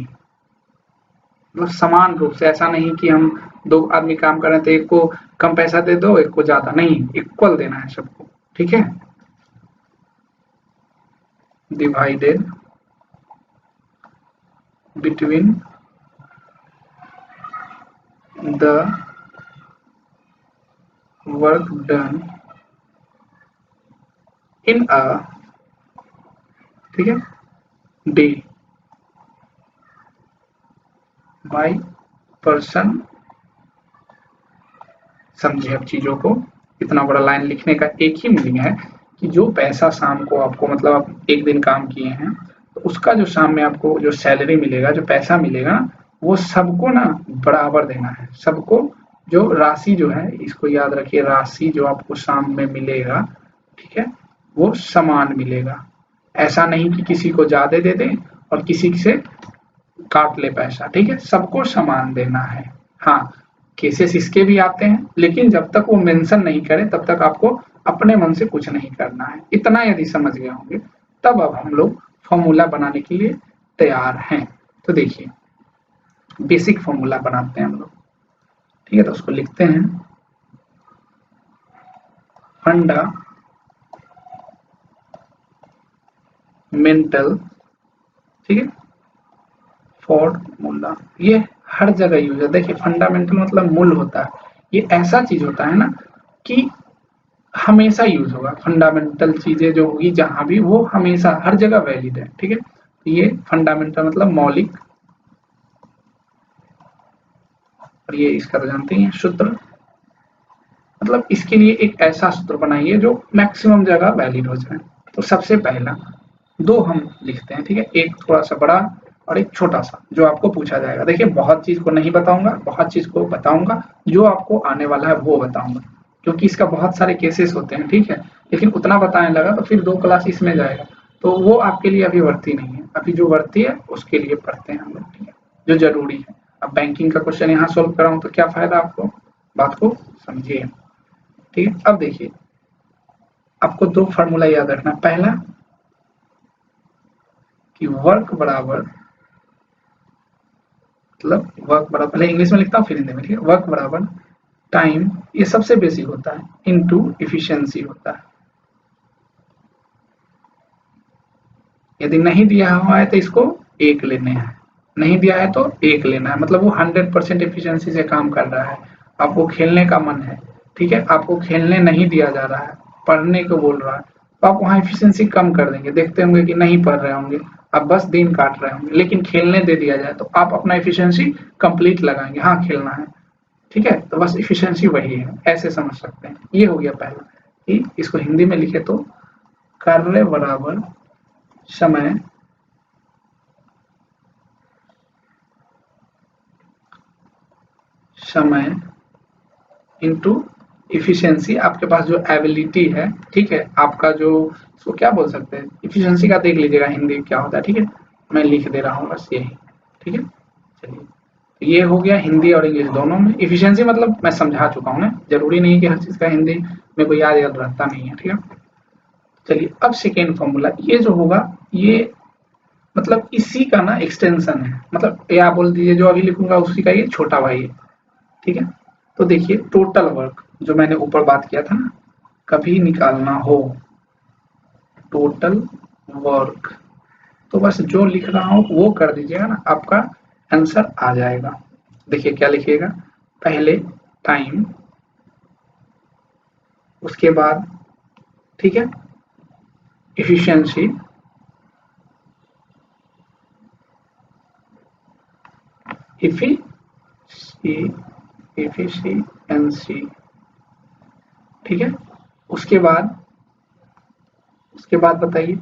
मतलब समान रूप से, ऐसा नहीं कि हम दो आदमी काम कर रहे हैं तो एक को कम पैसा दे दो एक को ज्यादा, नहीं, इक्वल देना है सबको, ठीक है, divided between the work done in a, ठीक है, डे बाय पर्सन। समझे अब चीजों को, इतना बड़ा लाइन लिखने का एक ही मीनिंग है कि जो पैसा शाम को आपको, मतलब आप एक दिन काम किए हैं तो उसका जो शाम में आपको जो सैलरी मिलेगा, जो पैसा मिलेगा, वो सबको ना बराबर देना है, सबको। जो राशि जो है, इसको याद रखिए, राशि जो आपको शाम में मिलेगा, ठीक है, वो समान मिलेगा। ऐसा नहीं कि किसी को ज्यादा दे दें और किसी से काट ले पैसा, ठीक है, सबको समान देना है। हाँ, केसेस इसके भी आते हैं, लेकिन जब तक वो मेंशन नहीं करे तब तक आपको अपने मन से कुछ नहीं करना है। इतना यदि समझ गए होंगे तब अब हम लोग फॉर्मूला बनाने के लिए तैयार हैं। तो देखिए बेसिक फॉर्मूला बनाते हैं हम लोग, ठीक है, तो उसको लिखते हैं, फंडा मेंटल, ठीक है, फॉर्मूला, ये हर जगह यूज है। देखिए फंडामेंटल मतलब मूल होता है, ये ऐसा चीज होता है ना कि हमेशा यूज होगा, फंडामेंटल चीजें जो होगी जहां भी, वो हमेशा हर जगह वैलिड है, ठीक है। तो ये फंडामेंटल मतलब मौलिक, और ये इसका तो जानते ही हैं सूत्र, मतलब इसके लिए एक ऐसा सूत्र बनाइए जो मैक्सिमम जगह वैलिड हो जाए। तो सबसे पहला दो हम लिखते हैं, ठीक है, एक थोड़ा सा बड़ा और एक छोटा सा, जो आपको पूछा जाएगा। देखिए बहुत चीज को नहीं बताऊंगा, बहुत चीज को बताऊंगा, जो आपको आने वाला है वो बताऊंगा, क्योंकि इसका बहुत सारे केसेस होते हैं, ठीक है। लेकिन उतना बताने लगा तो फिर 2 क्लास इसमें जाएगा, तो वो आपके लिए अभी वर्ती नहीं है। अभी जो वर्ती है उसके लिए पढ़ते हैं हम लोग, ठीक है, जो जरूरी है। अब बैंकिंग का क्वेश्चन यहाँ सोल्व कराऊं तो क्या फायदा आपको, बात को समझिए, ठीक है। अब देखिए आपको 2 फार्मूला याद रखना, पहला कि वर्क बराबर, मतलब वर्क बराबर, पहले इंग्लिश में लिखता हूँ फिर हिंदी में, ठीक है। वर्क बराबर टाइम, ये सबसे बेसिक होता है, इनटू इफिशियंसी होता है। यदि नहीं दिया हुआ है तो इसको 1 लेने हैं, नहीं दिया है तो 1 लेना है, मतलब वो 100% एफिशिएंसी से काम कर रहा है। आपको खेलने का मन है, ठीक है, आपको खेलने नहीं दिया जा रहा है, पढ़ने को बोल रहा है, तो आप वहाँ एफिशिएंसी कम कर देंगे, देखते होंगे कि नहीं पढ़ रहे होंगे, आप बस दिन काट रहे होंगे। लेकिन खेलने दे दिया जाए तो आप अपना एफिशिएंसी कंप्लीट लगाएंगे, हाँ खेलना है, ठीक है। तो बस एफिशिएंसी वही है, ऐसे समझ सकते हैं। ये हो गया पहला, कि इसको हिंदी में लिखे तो कार्य बराबर समय समय इंटू इफिशियंसी, आपके पास जो एबिलिटी है, ठीक है, आपका जो, उसको क्या बोल सकते हैं, इफिशियंसी का देख लीजिएगा हिंदी क्या होता है, ठीक है, मैं लिख दे रहा हूँ बस यही, ठीक है। चलिए तो ये हो गया हिंदी और इंग्लिश दोनों में। इफिशियंसी मतलब मैं समझा चुका हूँ ना, जरूरी नहीं कि हर चीज का हिंदी मेरे को याद याद रहता नहीं है, ठीक है। चलिए अब सेकेंड फॉर्मूला, ये जो होगा ये मतलब इसी का ना एक्सटेंशन है, मतलब ये आप बोल दीजिए जो अभी लिखूंगा उसी का ये छोटा भाई है, ठीक है। तो देखिए टोटल वर्क, जो मैंने ऊपर बात किया था ना, कभी निकालना हो टोटल वर्क, तो बस जो लिख रहा हूं वो कर दीजिएगा ना, आपका आंसर आ जाएगा। देखिए क्या लिखिएगा, पहले टाइम, उसके बाद, ठीक है, इफिशियंसी, इफी इफिशियंसी, ठीक है। उसके बाद, उसके बाद बताइए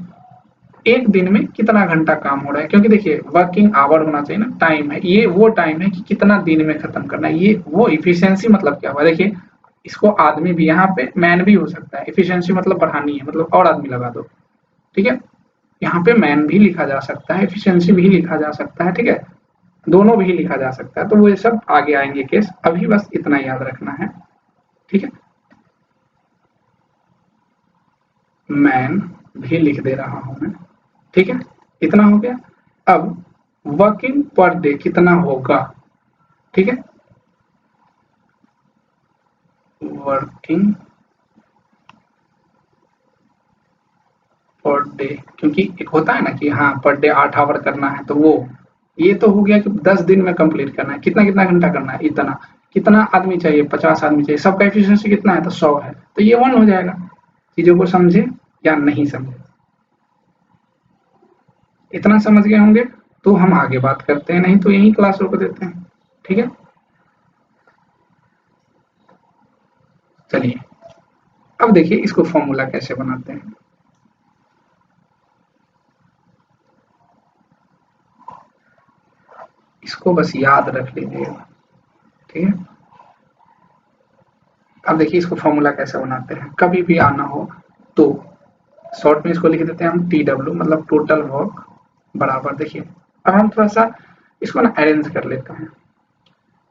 एक दिन में कितना घंटा काम हो रहा है, क्योंकि देखिए वर्किंग आवर होना चाहिए ना, टाइम है, ये वो टाइम है कि कितना दिन में खत्म करना है, ये वो इफिशियंसी मतलब क्या हुआ। देखिए इसको आदमी भी, यहाँ पे मैन भी हो सकता है, इफिशियंसी मतलब बढ़ानी है, मतलब और आदमी लगा दो, ठीक है। यहाँ पे मैन भी लिखा जा सकता है, एफिशिएंसी भी लिखा जा सकता है, ठीक है, दोनों भी लिखा जा सकता है। तो वो ये सब आगे आएंगे केस, अभी बस इतना याद रखना है, ठीक है। मैन भी लिख दे रहा हूं मैं, ठीक है, इतना हो गया। अब वर्किंग पर डे कितना होगा, ठीक है, वर्किंग पर डे, क्योंकि एक होता है ना कि हाँ पर डे 8 आवर करना है, तो वो ये तो हो गया कि 10 दिन में कंप्लीट करना है, कितना कितना घंटा करना है, इतना, कितना आदमी चाहिए, 50 आदमी चाहिए, सबका एफिशिएंसी कितना है, तो 100 है, तो ये 1 हो जाएगा। चीजों को समझे या नहीं समझे, इतना समझ गए होंगे तो हम आगे बात करते हैं, नहीं तो यही क्लास रोक देते हैं, ठीक है। चलिए अब देखिए इसको फॉर्मूला कैसे बनाते हैं, इसको बस याद रख लीजिएगा, ठीक है। अब देखिए इसको फॉर्मूला कैसे बनाते हैं, कभी भी आना हो तो शॉर्ट में इसको लिख देते हैं हम TW, मतलब टोटल वर्क बराबर, देखिए अब हम थोड़ा सा इसको ना अरेंज कर लेते हैं।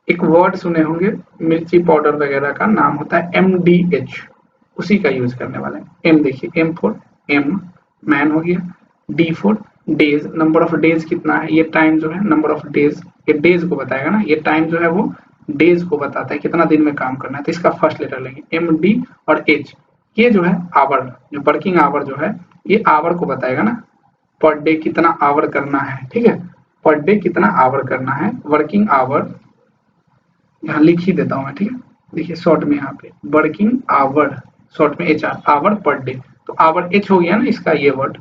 एक वर्ड सुने होंगे मिर्ची पाउडर वगैरह का, नाम होता है MDH, उसी का यूज करने वाले हैं। एम देखिए, एम फॉर एम, मैन हो गया, D for days, number of days कितना है, ये टाइम जो है नंबर ऑफ डेज, ये डेज को बताएगा ना, ये टाइम जो है वो डेज को बताता है कितना दिन में काम करना है, तो इसका फर्स्ट लेटर लेंगे MD, और एच ये जो है आवर, जो वर्किंग आवर जो है ये आवर को बताएगा ना, पर डे कितना आवर करना है, ठीक है, पर डे कितना आवर करना है, वर्किंग आवर, यहाँ लिख ही देता हूँ मैं, ठीक है। देखिए शॉर्ट में यहाँ पे वर्किंग आवर, शॉर्ट में HR, आवर पर डे। तो आवर H हो गया ना इसका ये वर्ड।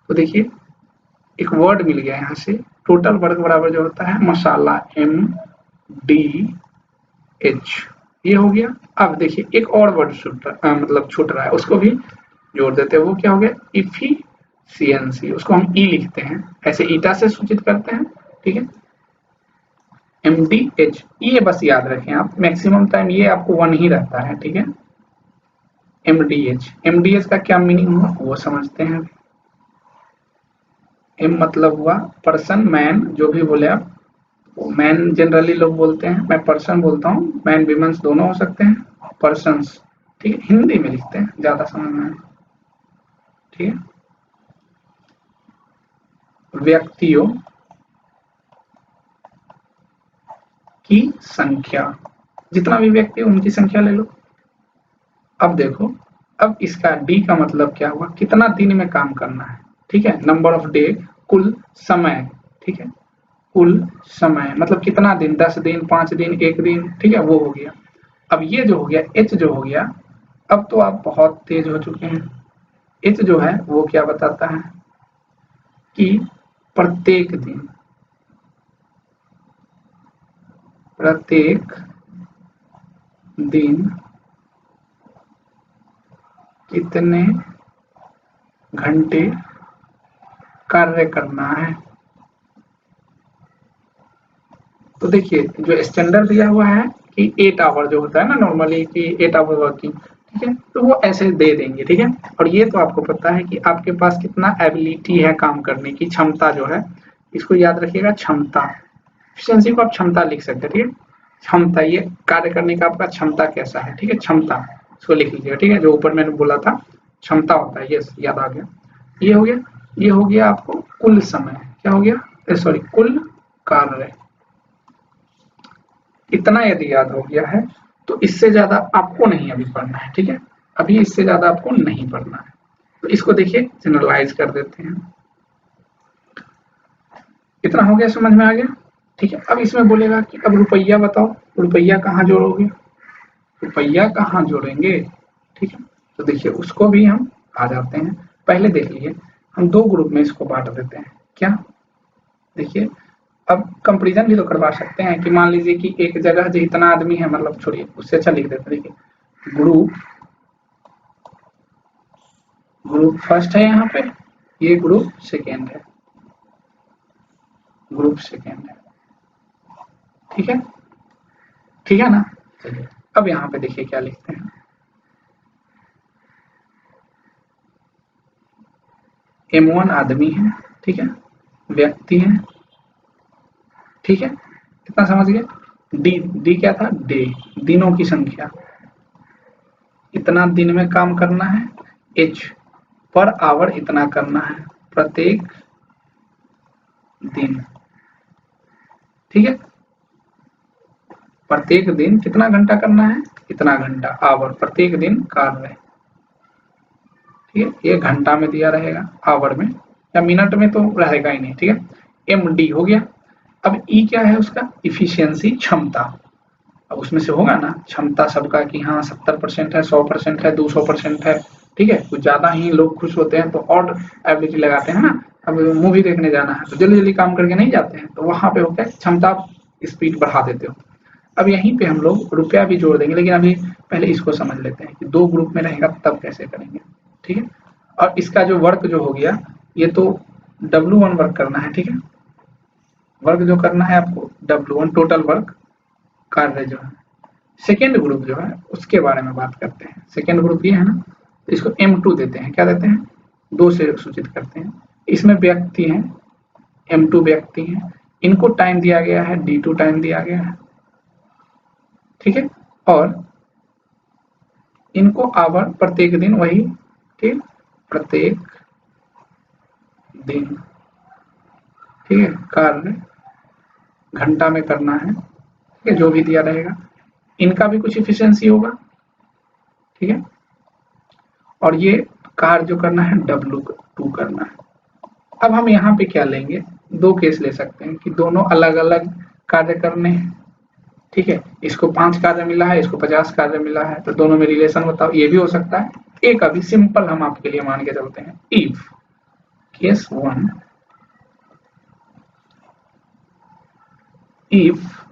तो देखिए एक वर्ड मिल गया यहाँ से, टोटल वर्क बराबर जो होता है मसाला MDH, ये हो गया। अब देखिए एक और वर्ड मतलब छूट रहा है, उसको भी जोड़ देते हैं। वो क्या हो गया, इफिशियंसी। उसको हम ई लिखते हैं, ऐसे ईटा से सूचित करते हैं, ठीक है। MDH, ये बस याद रखें आप, मैक्सिमम टाइम ये आपको 1 ही रहता है, ठीक है। MDH का क्या मीनिंग हुआ वो समझते हैं। M मतलब हुआ पर्सन, मैन, जो भी बोले आप। मैन जनरली लोग बोलते हैं, मैं पर्सन बोलता हूँ, मैन विमेंस दोनों हो सकते हैं, पर्सन्स, ठीक है। हिंदी में लिखते हैं ज्यादा समझ में, ठीक है। व्यक्तियों की संख्या, जितना भी व्यक्ति उनकी संख्या ले लो। अब देखो, अब इसका डी का मतलब क्या हुआ, कितना दिन में काम करना है, ठीक है। नंबर ऑफ डे, कुल समय, ठीक है। कुल समय मतलब कितना दिन, 10 दिन, 5 दिन, 1 दिन, ठीक है, वो हो गया। अब ये जो हो गया एच जो हो गया, अब तो आप बहुत तेज हो चुके हैं। एच जो है वो क्या बताता है कि प्रत्येक दिन, प्रत्येक दिन कितने घंटे कार्य करना है। तो देखिए जो स्टैंडर्ड दिया हुआ है कि 8 आवर जो होता है ना नॉर्मली कि 8 आवर वर्किंग, ठीक है, तो वो ऐसे दे देंगे, ठीक है। और ये तो आपको पता है कि आपके पास कितना एबिलिटी है काम करने की, क्षमता जो है, इसको याद रखिएगा, क्षमता। एफिशिएंसी को आप क्षमता लिख सकते हैं, ठीक है। क्षमता, ये कार्य करने का आपका क्षमता कैसा है, ठीक है, क्षमता, इसको लिख लीजिएगा, ठीक है। जो ऊपर मैंने बोला था क्षमता होता है, ये याद आ गया। ये हो गया, ये हो गया आपको कुल समय, क्या हो गया, सॉरी, कुल कार्य। इतना यदि याद हो गया है तो इससे ज्यादा आपको नहीं अभी पढ़ना है, ठीक है। अभी इससे ज्यादा आपको नहीं पढ़ना है। तो इसको देखिए जनरलाइज कर देते हैं। इतना हो गया, समझ में आ गया, ठीक है। अब इसमें बोलेगा कि अब रुपया बताओ, रुपया कहाँ जोड़ोगे, रुपया कहाँ जोड़ेंगे, ठीक है। तो देखिए उसको भी हम आ जाते हैं। पहले देख लिए, हम 2 ग्रुप में इसको बांट देते हैं, क्या, देखिए अब कंपेरिजन भी तो करवा सकते हैं कि मान लीजिए कि एक जगह जो इतना आदमी है, मतलब छोड़िए उससे अच्छा लिख देते हैं। देखिए ग्रुप, ग्रुप फर्स्ट है यहाँ पे, ये ग्रुप सेकेंड है, ग्रुप सेकेंड है, ठीक है, ठीक है ना। चलिए अब यहाँ पे देखिए क्या लिखते हैं, M1 आदमी है, ठीक है, व्यक्ति है, ठीक है, कितना समझ गए। डी, डी क्या था, डे, दिनों की संख्या, इतना दिन में काम करना है। एच, पर आवर इतना करना है प्रत्येक दिन, ठीक है। प्रत्येक दिन कितना घंटा करना है, इतना घंटा, आवर प्रत्येक दिन कार्य, ठीक है। ये घंटा में दिया रहेगा, आवर में या मिनट में तो रहेगा ही नहीं, ठीक है। एम डी हो गया। अब ई क्या है उसका, इफिशियंसी, क्षमता। अब उसमें से होगा ना क्षमता सबका कि हाँ 70% है, 100% है, 200% है, ठीक है। कुछ ज्यादा ही लोग खुश होते हैं तो और एबिलिटी लगाते हैं ना। अब मूवी देखने जाना है तो जल्दी जल्दी काम करके नहीं जाते हैं, तो वहां पे होता है क्षमता, स्पीड बढ़ा देते हो। अब यहीं पे हम लोग रुपया भी जोड़ देंगे, लेकिन अभी पहले इसको समझ लेते हैं कि 2 ग्रुप में रहेगा तब कैसे करेंगे, ठीक है। और इसका जो वर्क जो हो गया, ये तो W1 वर्क करना है, ठीक है। वर्क जो करना है आपको W1 टोटल वर्क, कार्य जो है। सेकेंड ग्रुप जो है उसके बारे में बात करते हैं। सेकेंड ग्रुप ये है ना, तो इसको M2 देते हैं, क्या देते हैं, 2 से सूचित करते हैं। इसमें व्यक्ति हैं, M2 व्यक्ति हैं, इनको टाइम दिया गया है, D2 टाइम दिया गया है, ठीक है। और इनको आवर प्रत्येक दिन वही, ठीक, प्रत्येक दिन, ठीक है, कार्य घंटा में करना है, ठीक है, जो भी दिया रहेगा। इनका भी कुछ इफिशियंसी होगा, ठीक है। और ये कार्य जो करना है W2 करना है। अब हम यहाँ पे क्या लेंगे, 2 केस ले सकते हैं कि दोनों अलग अलग कार्य करने हैं, ठीक है, इसको 5 कार्य मिला है, इसको 50 कार्य मिला है, तो दोनों में रिलेशन बताओ। ये भी हो सकता है। एक अभी सिंपल हम आपके लिए मान के चलते हैं, इफ केस 1, इफ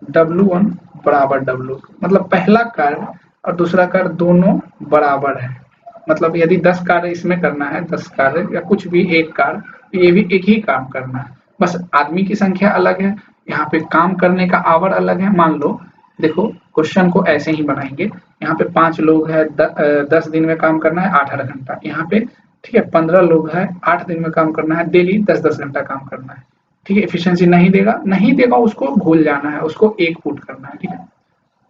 W1 बराबर W2, मतलब पहला कार्य और दूसरा कार्य दोनों बराबर है। मतलब यदि 10 कार्य इसमें करना है, 10 कार्य या कुछ भी एक कार्य, ये भी एक ही काम करना है, बस आदमी की संख्या अलग है, यहाँ पे काम करने का आवर अलग है। मान लो, देखो क्वेश्चन को ऐसे ही बनाएंगे, यहाँ पे 5 लोग है, 10 दिन में काम करना है 8-8 घंटा, यहाँ पे ठीक है 15 लोग है, 8 दिन में काम करना है, डेली 10-10 घंटा काम करना है। ठीक है, एफिशिएंसी नहीं देगा उसको भूल जाना है, उसको एक पुट करना है। ठीक है,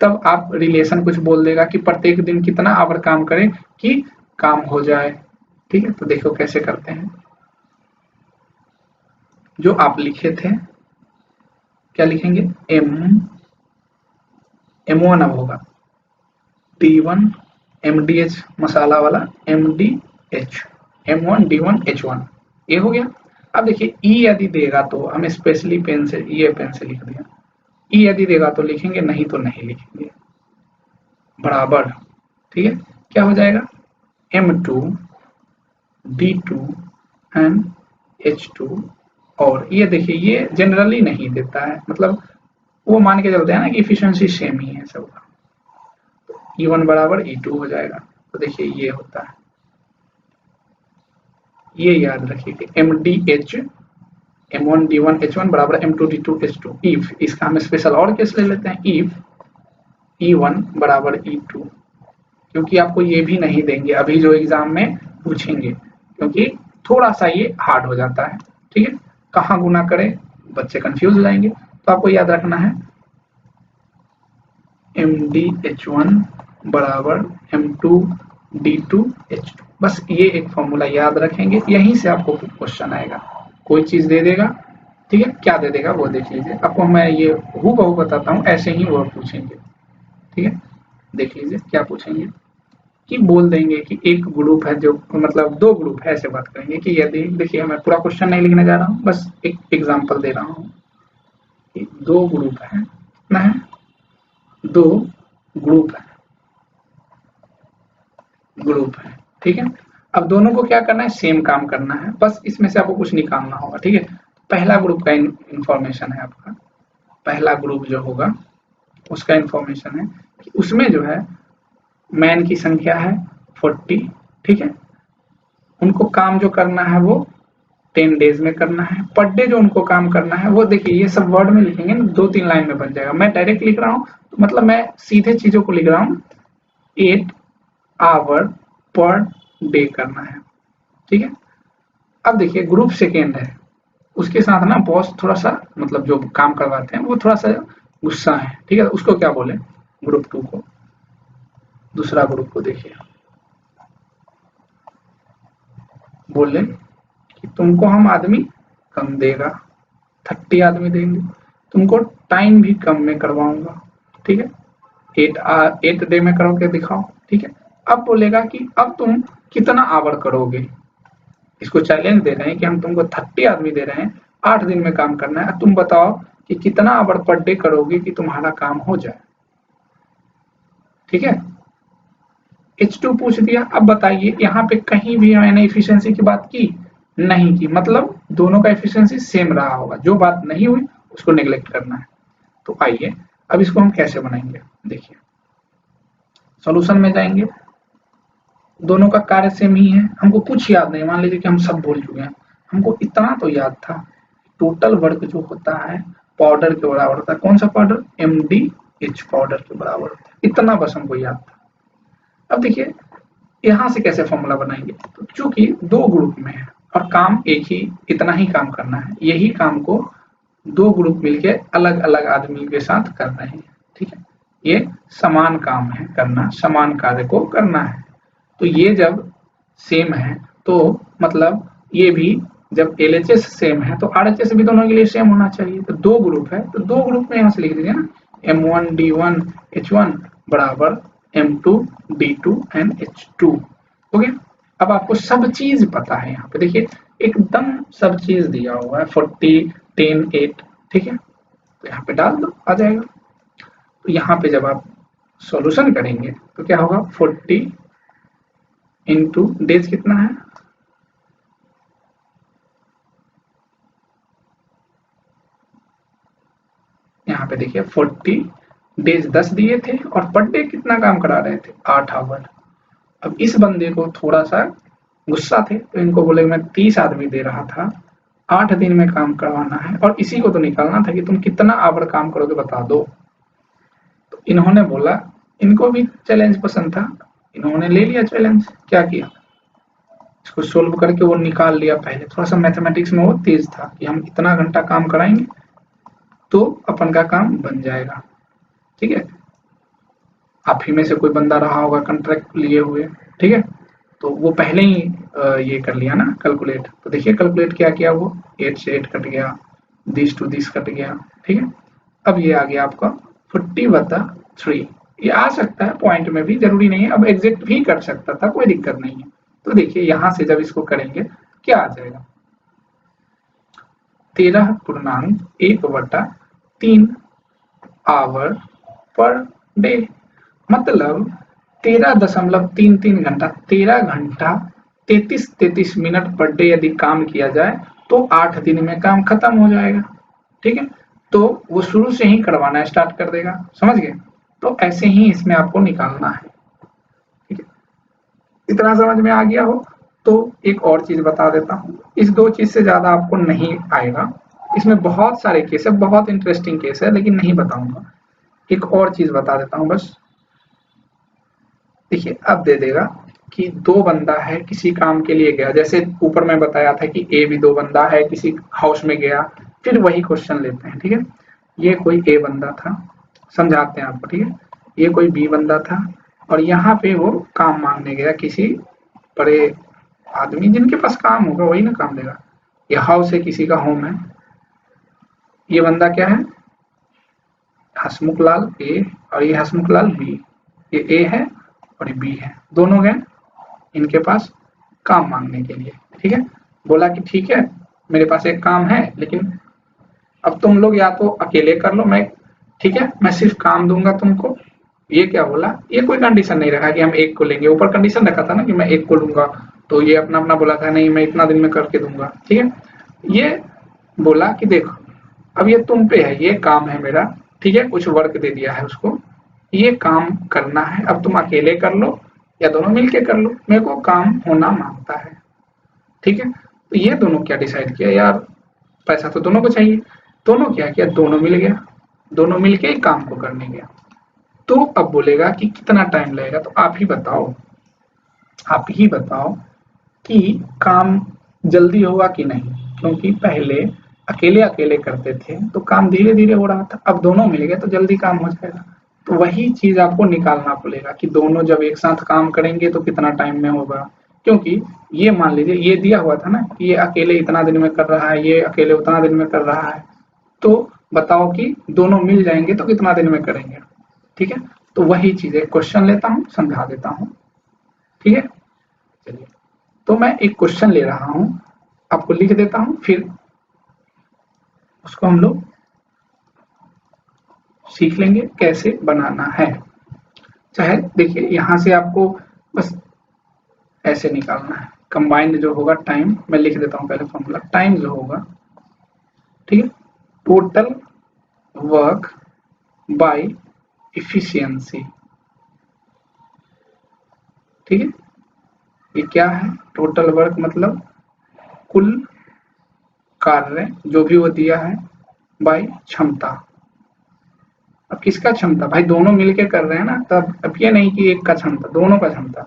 तब आप रिलेशन कुछ बोल देगा कि प्रत्येक दिन कितना आवर काम करें कि काम हो जाए। ठीक है, तो देखो कैसे करते हैं। जो आप लिखे थे, क्या लिखेंगे, M1 अब होगा D1 MDH मसाला वाला MDH M1 D1 H1, ये हो गया। अब देखिए E यदि देगा तो हम स्पेशली पेन से, ये पेन से लिख दिया। E यदि देगा तो लिखेंगे, नहीं तो नहीं लिखेंगे, बराबर। ठीक है, क्या हो जाएगा, M2 D2 एंड H2। और ये देखिए ये जनरली नहीं देता है, मतलब वो मान के चलते हैं ना कि इफिशिएंसी सेम ही है सबका, E1 बराबर E2 हो जाएगा। तो देखिए ये होता है, ये याद रखिए कि MDH M1 D1 H1 बराबर M2 D2 H2। इफ, इसका हम स्पेशल और केस ले लेते हैं, इफ E1 बराबर E2, क्योंकि आपको ये भी नहीं देंगे अभी जो एग्जाम में पूछेंगे, क्योंकि थोड़ा सा ये हार्ड हो जाता है। ठीक है, कहाँ गुना करें, बच्चे कंफ्यूज हो जाएंगे, तो आपको याद रखना है MDH1 बराबर M2 D2 H2, बस ये एक फॉर्मूला याद रखेंगे, यहीं से आपको क्वेश्चन आएगा। कोई चीज दे देगा, ठीक है, क्या दे देगा वो देख लीजिए, आपको मैं ये हूबहू बताता हूँ, ऐसे ही वो पूछेंगे। ठीक है, देख लीजिए क्या पूछेंगे, कि बोल देंगे कि एक ग्रुप है, जो मतलब 2 ग्रुप है, ऐसे बात करेंगे कि यदि, देखिए मैं पूरा क्वेश्चन नहीं लिखने जा रहा हूँ, बस एक एग्जांपल दे रहा हूँ कि 2 ग्रुप है, कितना है, 2 ग्रुप है। ठीक है, अब दोनों को क्या करना है, सेम काम करना है, बस इसमें से आपको कुछ निकालना होगा। ठीक है, पहला ग्रुप का इंफॉर्मेशन है आपका, पहला ग्रुप जो होगा उसका इंफॉर्मेशन है कि उसमें जो है मैन की संख्या है 40। ठीक है, उनको काम जो करना है वो 10 डेज में करना है। पर डे जो उनको काम करना है वो, देखिए ये सब वर्ड में लिखेंगे ना, 2-3 लाइन में बन जाएगा। मैं डायरेक्ट लिख रहा हूँ, तो मतलब मैं सीधे चीजों को लिख रहा हूँ, 8 आवर पर डे करना है। ठीक है, अब देखिए ग्रुप सेकेंड है, उसके साथ ना बॉस थोड़ा सा, मतलब जो काम करवाते हैं वो थोड़ा सा गुस्सा है। ठीक है, उसको क्या बोले, ग्रुप 2 को, दूसरा ग्रुप को देखिए, बोले कि तुमको हम आदमी कम देगा, 30 आदमी देंगे, तुमको टाइम भी कम में करवाऊंगा। ठीक है, 8 डे में करोगे दिखाओ। ठीक है, अब बोलेगा कि अब तुम कितना आवर करोगे, इसको चैलेंज दे रहे हैं कि हम तुमको 30 आदमी दे रहे हैं, 8 दिन में काम करना है, तुम बताओ कि कितना आवर पर डे करोगे कि तुम्हारा काम हो जाए। ठीक है, H2 पूछ दिया, अब बताइए यहाँ पे कहीं भी मैंने इफिशियंसी की बात की नहीं की, मतलब दोनों का इफिशियंसी सेम रहा होगा, जो बात नहीं हुई उसको नेग्लेक्ट करना है। तो आइए अब इसको हम कैसे बनाएंगे, देखिए सॉल्यूशन में जाएंगे, दोनों का कार्य सेम ही है, हमको कुछ याद नहीं, मान लीजिए कि हम सब भूल चुके हैं, हमको इतना तो याद था, टोटल वर्क जो होता है पाउडर के बराबर होता है। कौन सा पाउडर, MDH पाउडर के बराबर होता है, इतना बस हमको याद था। अब देखिए यहाँ से कैसे फॉर्मूला बनाएंगे, तो चूंकि 2 ग्रुप में है और काम एक ही, इतना ही काम करना है, यही काम को 2 ग्रुप मिलके अलग अलग आदमी के साथ कर रहे हैं। ठीक है, ये समान काम है करना, समान कार्य को करना है, तो ये जब सेम है तो मतलब ये भी, जब LHS सेम है तो RHS भी दोनों के लिए सेम होना चाहिए। तो 2 ग्रुप है, तो 2 ग्रुप में यहाँ से लिख दीजिए ना, M1 D1 H1 बराबर M2 D2 and H2। Okay, अब आपको सब चीज पता है, यहाँ पे देखिए एकदम सब चीज दिया हुआ है, 40 10 8। ठीक है, तो यहाँ पे डाल दो, आ जाएगा। तो यहाँ पे जब आप सॉल्यूशन करेंगे तो क्या होगा, 40 इंटू डेज कितना है, यहाँ पे देखिए 40 डेज 10 दिए थे और पर डे कितना काम करा रहे थे, 8 आवर। अब इस बंदे को थोड़ा सा गुस्सा थे तो इनको बोले मैं 30 आदमी दे रहा था, 8 दिन में काम करवाना है और इसी को तो निकालना था कि तुम कितना आवर काम करोगे बता दो। तो इन्होंने बोला, इनको भी चैलेंज पसंद था, इन्होंने ले लिया चैलेंज, क्या किया, इसको सोल्व करके वो निकाल लिया। पहले थोड़ा सा मैथमेटिक्स में वो तेज था कि हम इतना घंटा काम कराएंगे तो अपन का काम बन जाएगा। ठीक है, आप ही में से कोई बंदा रहा होगा कॉन्ट्रैक्ट लिए हुए, ठीक है, तो वो पहले ही ये कर लिया ना कैलकुलेट। तो देखिए कैलकुलेट क्या किया, वो 8 से 8 कट गया, दिस टू दिस कट गया। ठीक है, अब ये आ गया आपका 40/3। ये आ सकता है पॉइंट में भी, जरूरी नहीं है, अब एग्जैक्ट भी कर सकता था, कोई दिक्कत नहीं है। तो देखिए यहां से जब इसको करेंगे क्या आ जाएगा, 13.1/3 आवर पर डे, मतलब 13.33 घंटा, 13 घंटा 33 मिनट पर डे यदि काम किया जाए तो 8 दिन में काम खत्म हो जाएगा। ठीक है, तो वो शुरू से ही करवाना स्टार्ट कर देगा, समझ गए। तो ऐसे ही इसमें आपको निकालना है। ठीक है, इतना समझ में आ गया हो तो एक और चीज बता देता हूँ, इस दो चीज से ज्यादा आपको नहीं आएगा, इसमें बहुत सारे केस है, बहुत इंटरेस्टिंग केस है, लेकिन नहीं बताऊंगा। एक और चीज बता देता हूँ बस, देखिए अब दे देगा कि दो बंदा है किसी काम के लिए गया, जैसे ऊपर मैं बताया था कि ए भी दो बंदा है किसी हाउस में गया, फिर वही क्वेश्चन लेते हैं। ठीक है, ये कोई ए बंदा था, समझाते हैं आपको। ठीक है, ये कोई बी बंदा था और यहाँ पे वो काम मांगने गया किसी बड़े आदमी, जिनके पास काम होगा वही ना काम देगा। ये हाउस है, किसी का होम है, ये बंदा क्या है, हसमुख लाल ए और ये हसमुख लाल बी। ये ए है और ये बी है, दोनों गए इनके पास काम मांगने के लिए। ठीक है, बोला कि ठीक है मेरे पास एक काम है, लेकिन अब तुम लोग या तो अकेले कर लो, मैं ठीक है मैं सिर्फ काम दूंगा तुमको। ये क्या बोला, ये कोई कंडीशन नहीं रखा कि हम एक को लेंगे, ऊपर कंडीशन रखा था ना कि मैं एक को लूंगा, तो ये अपना अपना बोला था नहीं मैं इतना दिन में करके दूंगा। ठीक है, ये बोला कि देखो अब ये तुम पे है, ये काम है मेरा, ठीक है, कुछ वर्क दे दिया है उसको, ये काम करना है, अब तुम अकेले कर लो या दोनों मिलके कर लो, मेरे को काम होना मांगता है। ठीक है, तो ये दोनों क्या डिसाइड किया, यार पैसा तो दोनों को चाहिए, दोनों क्या किया, दोनों मिल गया, दोनों मिलके ही काम को करने गया। तो अब बोलेगा कि कितना टाइम लगेगा, तो आप ही बताओ, आप ही बताओ कि काम जल्दी होगा कि नहीं, क्योंकि पहले अकेले अकेले करते थे तो काम धीरे धीरे हो रहा था, अब दोनों मिल गए तो जल्दी काम हो जाएगा। तो वही चीज आपको निकालना पड़ेगा कि दोनों जब एक साथ काम करेंगे तो कितना टाइम में होगा, क्योंकि ये मान लीजिए ये दिया हुआ था ना कि ये अकेले इतना दिन में कर रहा है, ये अकेले उतना दिन में कर रहा है, तो बताओ कि दोनों मिल जाएंगे तो कितना दिन में करेंगे। ठीक है, तो वही चीज है, क्वेश्चन लेता हूँ समझा देता हूँ। ठीक है, चलिए, तो मैं एक क्वेश्चन ले रहा हूं, आपको लिख देता हूं, फिर उसको हम लोग सीख लेंगे कैसे बनाना है। चाहे देखिए यहां से आपको बस ऐसे निकालना है, कंबाइंड जो होगा टाइम, मैं लिख देता हूं पहले फॉर्मूला, टाइम जो होगा, ठीक है, टोटल वर्क बाय इफिशियंसी। ठीक है, ये क्या है, टोटल वर्क मतलब कुल कार्य जो भी वो दिया है बाय क्षमता। अब किसका क्षमता, भाई दोनों मिलके कर रहे हैं ना, तब अब ये नहीं कि एक का क्षमता, दोनों का क्षमता।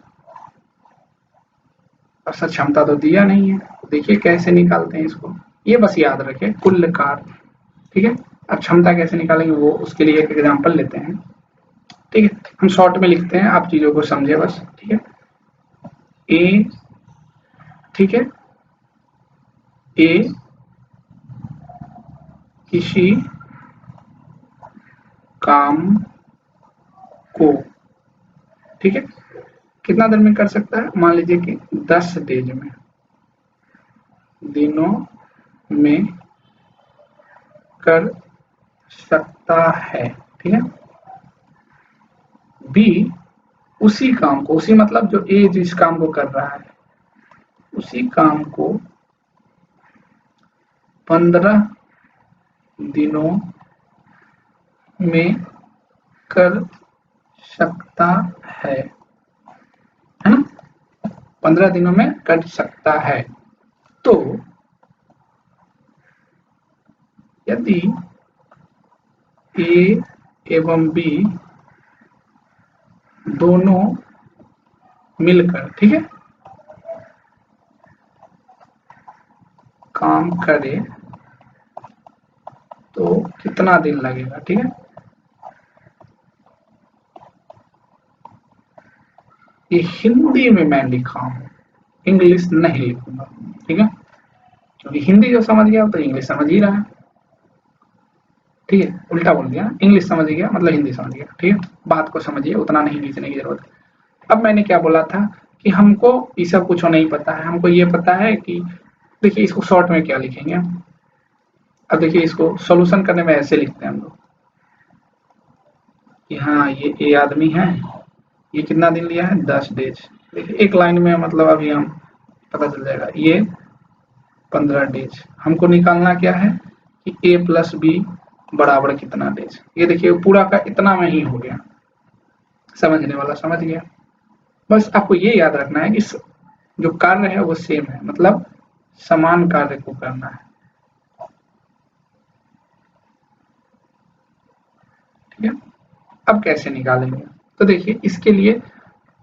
अब सर क्षमता तो दिया नहीं है, तो देखिए कैसे निकालते हैं इसको, ये बस याद रखें कुल कार्य। ठीक है, अब क्षमता कैसे निकालेंगे वो उसके लिए एक एग्जांपल लेते हैं। ठीक है, हम शॉर्ट में लिखते हैं, आप चीजों को समझे बस। ठीक है, ए, ठीक है, ए किसी काम को, ठीक है, कितना देर में कर सकता है, मान लीजिए कि 10 डेज में, दिनों में कर सकता है। ठीक है, बी उसी काम को, उसी मतलब जो ए जिस काम को कर रहा है, उसी काम को 15 दिनों में कर सकता है ना, 15 दिनों में कर सकता है। तो यदि ए एवं बी दोनों मिलकर, ठीक है, काम करे तो कितना दिन लगेगा, ठीक है। ये हिंदी में मैं लिखा हूं, इंग्लिश नहीं लिखूंगा, ठीक है, क्योंकि हिंदी जो समझ गया तो इंग्लिश समझ ही रहा है, ठीक है, उल्टा बोल दिया, इंग्लिश समझ गया मतलब हिंदी समझ गया, ठीक है, बात को समझिए, उतना नहीं खींचने की जरूरत है। अब मैंने क्या बोला था कि हमको ये सब कुछ नहीं पता है, हमको ये पता है कि देखिए इसको शॉर्ट में क्या लिखेंगे हम। अब देखिए इसको सॉल्यूशन करने में ऐसे लिखते हैं हम लोग कि हाँ ये ए आदमी है, ये कितना दिन लिया है 10 डेज, देखिए एक लाइन में मतलब अभी हम पता चल जाएगा, ये 15 डेज। हमको निकालना क्या है कि ए प्लस बी बराबर कितना डेज, ये देखिए पूरा का इतना में ही हो गया, समझने वाला समझ गया। बस आपको ये याद रखना है कि जो कार्य है वो सेम है, मतलब समान कार्य को करना है, ठीक है। अब कैसे निकालेंगे, तो देखिए इसके लिए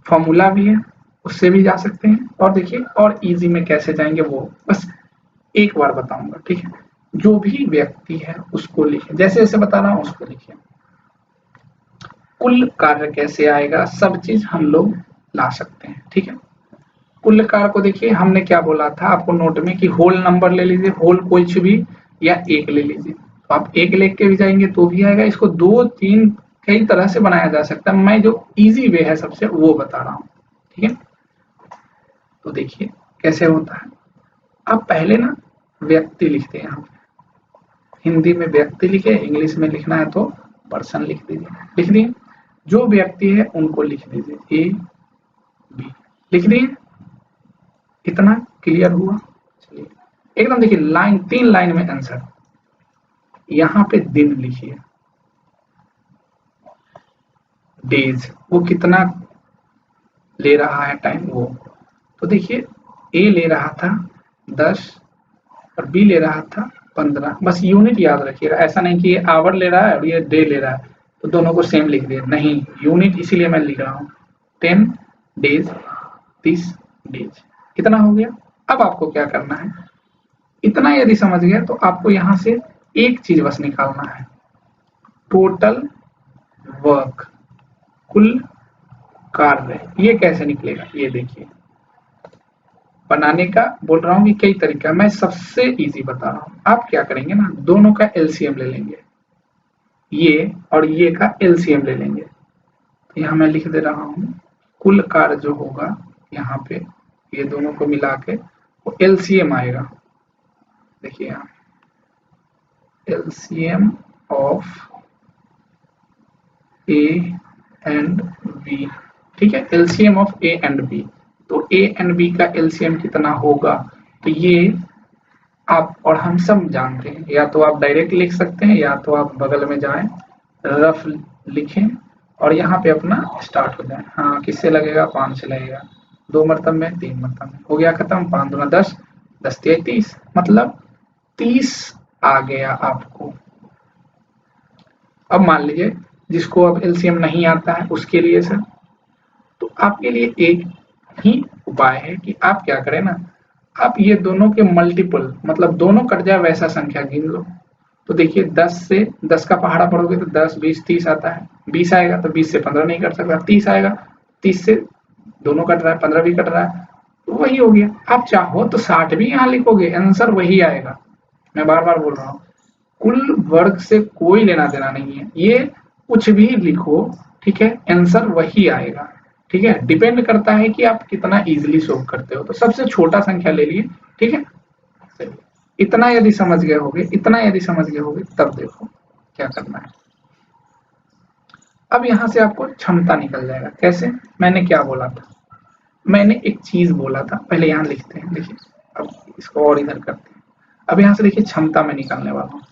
फॉर्मूला भी है, उससे भी जा सकते हैं, और देखिए और इजी में कैसे जाएंगे वो बस एक बार बताऊंगा, ठीक है। जो भी व्यक्ति है उसको लिखे, जैसे जैसे बता रहा हूं उसको लिखिए। कुल कार्य कैसे आएगा, सब चीज हम लोग ला सकते हैं, ठीक है। कुल कार्य को देखिए हमने क्या बोला था आपको नोट में कि होल नंबर ले लीजिए, होल कुछ भी, या एक ले लीजिए, तो आप एक लेके भी जाएंगे तो भी आएगा। इसको 2 3 कई तरह से बनाया जा सकता है, मैं जो इजी वे है सबसे वो बता रहा हूँ, ठीक है। तो देखिए कैसे होता है, आप पहले ना व्यक्ति लिखते हैं, यहाँ हिंदी में व्यक्ति लिखे, इंग्लिश में लिखना है तो पर्सन लिख दीजिए, लिख दिए। जो व्यक्ति है उनको लिख दीजिए ए बी, लिख दिए। इतना क्लियर हुआ, चलिए एकदम देखिए लाइन 3 लाइन में आंसर। यहाँ पे दिन लिखिए, डेज वो कितना ले रहा है टाइम वो, तो देखिए ए ले रहा था 10 और बी ले रहा था 15, बस यूनिट याद रखिएगा, ऐसा नहीं कि ये आवर ले रहा है और ये डे ले रहा है तो दोनों को सेम लिख दिए, नहीं यूनिट इसीलिए मैं लिख रहा हूँ। 10 डेज 30 डेज, कितना हो गया। अब आपको क्या करना है, इतना यदि समझ गए तो आपको यहां से एक चीज बस निकालना है, टोटल वर्क, कुल कार्य। ये कैसे निकलेगा ये देखिए, बनाने का बोल रहा हूँ कि कई तरीका, मैं सबसे इजी बता रहा हूँ। आप क्या करेंगे ना, दोनों का एलसीएम ले लेंगे, ये और ये का एलसीएम ले लेंगे, तो यहाँ मैं लिख दे रहा हूँ कुल कार्य जो होगा यहाँ पे ये दोनों को मिला के वो एलसीएम आएगा, देखिए यहाँ LCM of A and B, ठीक है, LCM of A and B. तो ए एंड बी का एलसीएम कितना होगा, तो ये आप और हम सब जानते हैं, या तो आप डायरेक्ट लिख सकते हैं या तो आप बगल में जाएं रफ लिखें और यहाँ पे अपना स्टार्ट हो जाए। हाँ किससे लगेगा, 5 से लगेगा, 2 मरतब में 3 मरतब में हो गया खत्म, 5 दूना 10, 10 तिया 30, मतलब 30 आ गया आपको। अब मान लीजिए जिसको अब एलसीएम नहीं आता है उसके लिए सर, तो आपके लिए एक ही उपाय है कि आप क्या करें ना, आप ये दोनों के मल्टीपल मतलब दोनों कट जाए वैसा संख्या गिन लो। तो देखिए 10 से 10 का पहाड़ा पढ़ोगे तो 10 20 30 आता है, 20 आएगा तो 20 से 15 नहीं कट सकता, 30 आएगा, 30 से दोनों कट रहा है, 15 भी कट रहा है, तो वही हो गया। आप चाहो तो 60 भी यहाँ लिखोगे, आंसर वही आएगा। मैं बार बार बोल रहा हूँ कुल वर्ग से कोई लेना देना नहीं है, ये कुछ भी लिखो, ठीक है, आंसर वही आएगा, ठीक है। डिपेंड करता है कि आप कितना इजीली सोल्व करते हो, तो सबसे छोटा संख्या ले लिए, ठीक है। चलिए इतना यदि समझ गए होगे, इतना यदि समझ गए होगे तब देखो क्या करना है। अब यहाँ से आपको क्षमता निकल जाएगा। कैसे? मैंने क्या बोला था? मैंने एक चीज बोला था, पहले यहाँ लिखते हैं। देखिए अब इसको और इधर करते हैं। अब यहाँ से देखिए क्षमता में निकालने वाला हूँ।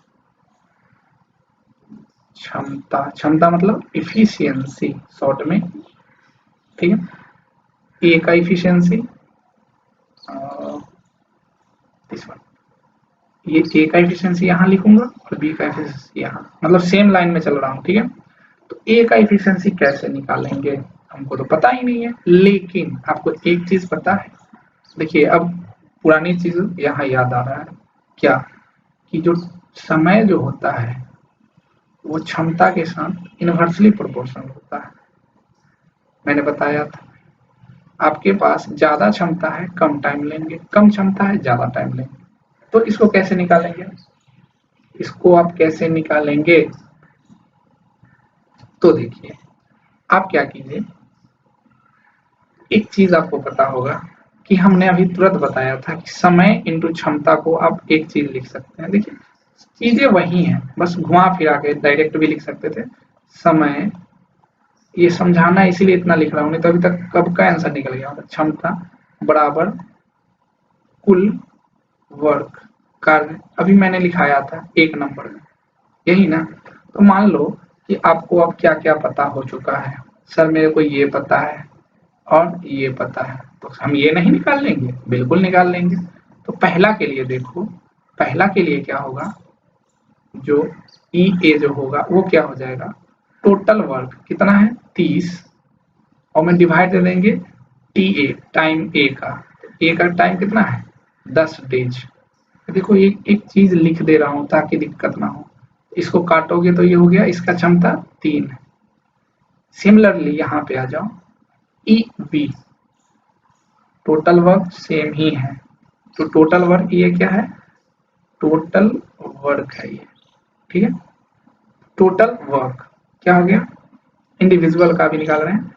क्षमता, क्षमता मतलब इफिशियंसी शॉर्ट में, ठीक है। ए का इफिशियंसी, दिस वन, ये ए का इफिशियंसी यहाँ लिखूंगा और बी का इफिशियंसी यहाँ, मतलब सेम लाइन में चल रहा हूँ, ठीक है। तो ए का इफिशियंसी कैसे निकालेंगे? हमको तो पता ही नहीं है, लेकिन आपको एक चीज पता है। देखिए अब पुरानी चीज यहाँ याद आ रहा है, क्या कि जो समय जो होता है वो क्षमता के साथ इनवर्सली प्रोपोर्शनल होता है। मैंने बताया था आपके पास ज्यादा क्षमता है कम टाइम लेंगे, कम क्षमता है ज्यादा टाइम लेंगे। तो इसको कैसे निकालेंगे? इसको आप कैसे निकालेंगे? तो देखिए आप क्या कीजिए, एक चीज आपको पता होगा कि हमने अभी तुरंत बताया था कि समय इंटू क्षमता को आप एक चीज लिख सकते हैं। देखिए चीजें वही हैं, बस घुमा फिरा के डायरेक्ट भी लिख सकते थे। समय, ये समझाना इसीलिए इतना लिख रहा हूं, नहीं तो अभी तक कब का आंसर निकल गया होता। क्षमता बराबर कुल वर्क कार्य, अभी मैंने लिखाया था एक नंबर में, यही ना। तो मान लो कि आपको अब क्या क्या पता हो चुका है। सर मेरे को ये पता है और ये पता है, तो हम ये नहीं निकाल लेंगे? बिल्कुल निकाल लेंगे। तो पहला के लिए देखो, पहला के लिए क्या होगा, जो ई ए जो होगा वो क्या हो जाएगा, टोटल वर्क कितना है 30, और में डिवाइड दे देंगे टी ए, टाइम ए का। ए का टाइम कितना है 10 डेज। देखो एक एक चीज लिख दे रहा हूं ताकि दिक्कत ना हो। इसको काटोगे तो ये हो गया, इसका क्षमता 3 है। सिमिलरली यहाँ पे आ जाओ, E B, total work same ही है। तो टोटल वर्क ये क्या है, टोटल वर्क है ये, ठीक है। टोटल वर्क क्या हो गया, इंडिविजुअल का भी निकाल रहे हैं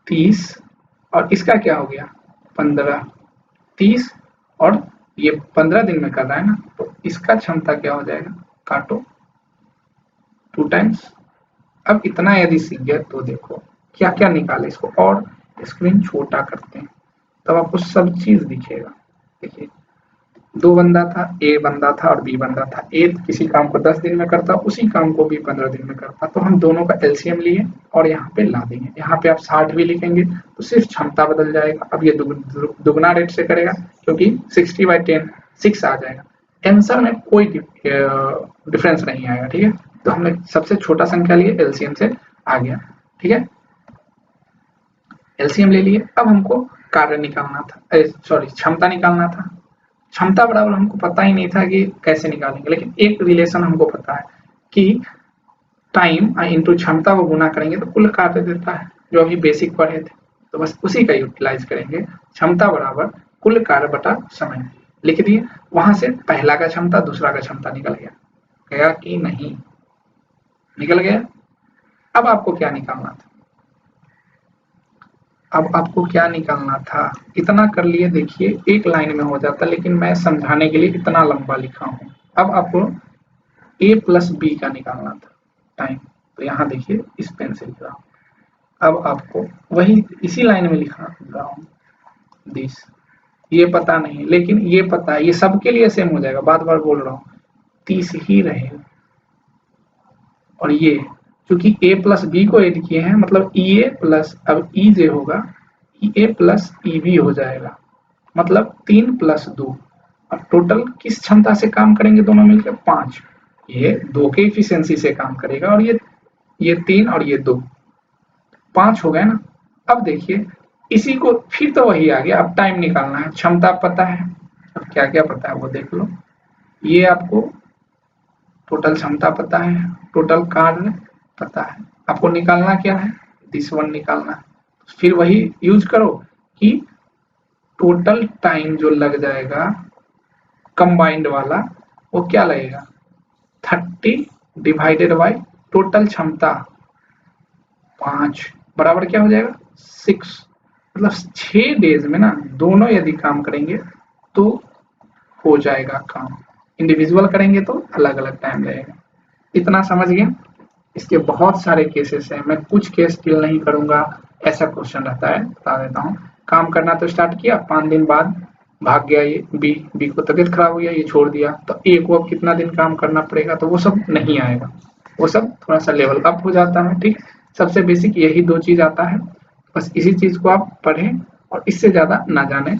30, और इसका क्या हो गया 15, 30 और ये 15 दिन में कर रहा है ना, तो इसका क्षमता क्या हो जाएगा, काटो 2 टाइम्स। अब इतना यदि सीख गए तो देखो क्या क्या निकाले। इसको और स्क्रीन छोटा करते हैं तब आपको सब चीज दिखेगा। देखिए दो बंदा था, ए बंदा था और बी बंदा था। ए किसी काम को 10 दिन में करता, उसी काम को भी 15 दिन में करता। तो हम दोनों का एलसीएम लिए और यहाँ पे ला देंगे। यहाँ पे आप 60 भी लिखेंगे तो सिर्फ क्षमता बदल जाएगा। अब ये दुगना रेट से करेगा क्योंकि 60/10 6 आ जाएगा। आंसर में कोई डिफरेंस नहीं आएगा, ठीक है। तो हमने सबसे छोटा संख्या लिए, एलसीएम से आ गया, ठीक है। एलसीएम ले लिए। अब हमको कार्य निकालना था, सॉरी क्षमता निकालना था। क्षमता बराबर हमको पता ही नहीं था कि कैसे निकालेंगे, लेकिन एक रिलेशन हमको पता है कि टाइम इंटू क्षमता को गुना करेंगे तो कुल कार्य देता है, जो अभी बेसिक पढ़े थे। तो बस उसी का यूटिलाइज करेंगे। क्षमता बराबर कुल कार्य बटा समय लिख दिए। वहां से पहला का क्षमता दूसरा का क्षमता निकल गया, गया कि नहीं, निकल गया। अब आपको क्या निकालना था, अब आपको क्या निकालना था, इतना कर लिए। देखिए एक लाइन में हो जाता, लेकिन मैं समझाने के लिए इतना लंबा लिखा हूं। अब आपको ए प्लस बी का निकालना था टाइम। तो यहाँ देखिए इस पेन से लिख रहा हूं। अब आपको वही इसी लाइन में लिखा रहा हूं, दिस। ये पता नहीं, लेकिन ये पता है, ये सबके लिए सेम हो जाएगा। बार बार बोल रहा हूँ 30 ही रहेगा। और ये क्योंकि ए प्लस बी को ऐड किए हैं, मतलब ई ए प्लस, अब ई जे होगा ई ए प्लस ई बी हो जाएगा, मतलब 3 प्लस 2। अब टोटल किस क्षमता से काम करेंगे दोनों मिलकर, 5। ये 2 के इफिशियंसी से काम करेगा, और ये 3 और ये 2, 5 हो गए ना। अब देखिए इसी को फिर तो वही आ गया। अब टाइम निकालना है, क्षमता पता है, अब क्या क्या पता है वो देख लो। ये आपको टोटल क्षमता पता है, टोटल कार्य पता है। आपको निकालना क्या है, दिस वन निकालना है। फिर वही यूज करो कि टोटल टाइम जो लग जाएगा कंबाइंड वाला, वो क्या लगेगा 30 डिवाइडेड बाई टोटल क्षमता 5 बराबर क्या हो जाएगा 6। मतलब 6 डेज में ना दोनों यदि काम करेंगे तो हो जाएगा काम। इंडिविजुअल करेंगे तो अलग अलग टाइम लगेगा। इतना समझ गए। इसके बहुत सारे केसेस हैं, मैं कुछ केस डील नहीं करूंगा, ऐसा क्वेश्चन रहता है, बता देता हूँ। काम करना तो स्टार्ट किया, 5 दिन बाद भाग गया ये बी को तबीयत खराब हो गया, ये छोड़ दिया, तो ए को अब कितना दिन काम करना पड़ेगा, तो वो सब नहीं आएगा, वो सब थोड़ा सा लेवल अप हो जाता है। ठीक, सबसे बेसिक यही 2 चीज आता है, बस इसी चीज को आप पढ़ें और इससे ज्यादा ना जाने।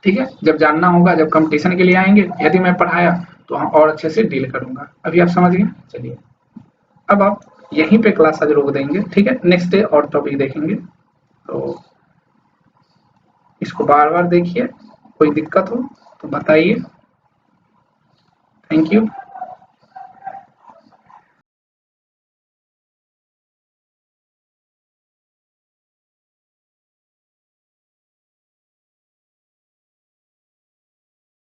ठीक है, जब जानना होगा, जब कंपटीशन के लिए आएंगे, यदि मैं पढ़ाया तो और अच्छे से डील करूंगा। अभी आप समझ गए। चलिए, अब आप यहीं पे क्लास आज रोक देंगे। ठीक है, नेक्स्ट डे और टॉपिक देखेंगे। तो इसको बार बार देखिए, कोई दिक्कत हो तो बताइए। Thank you.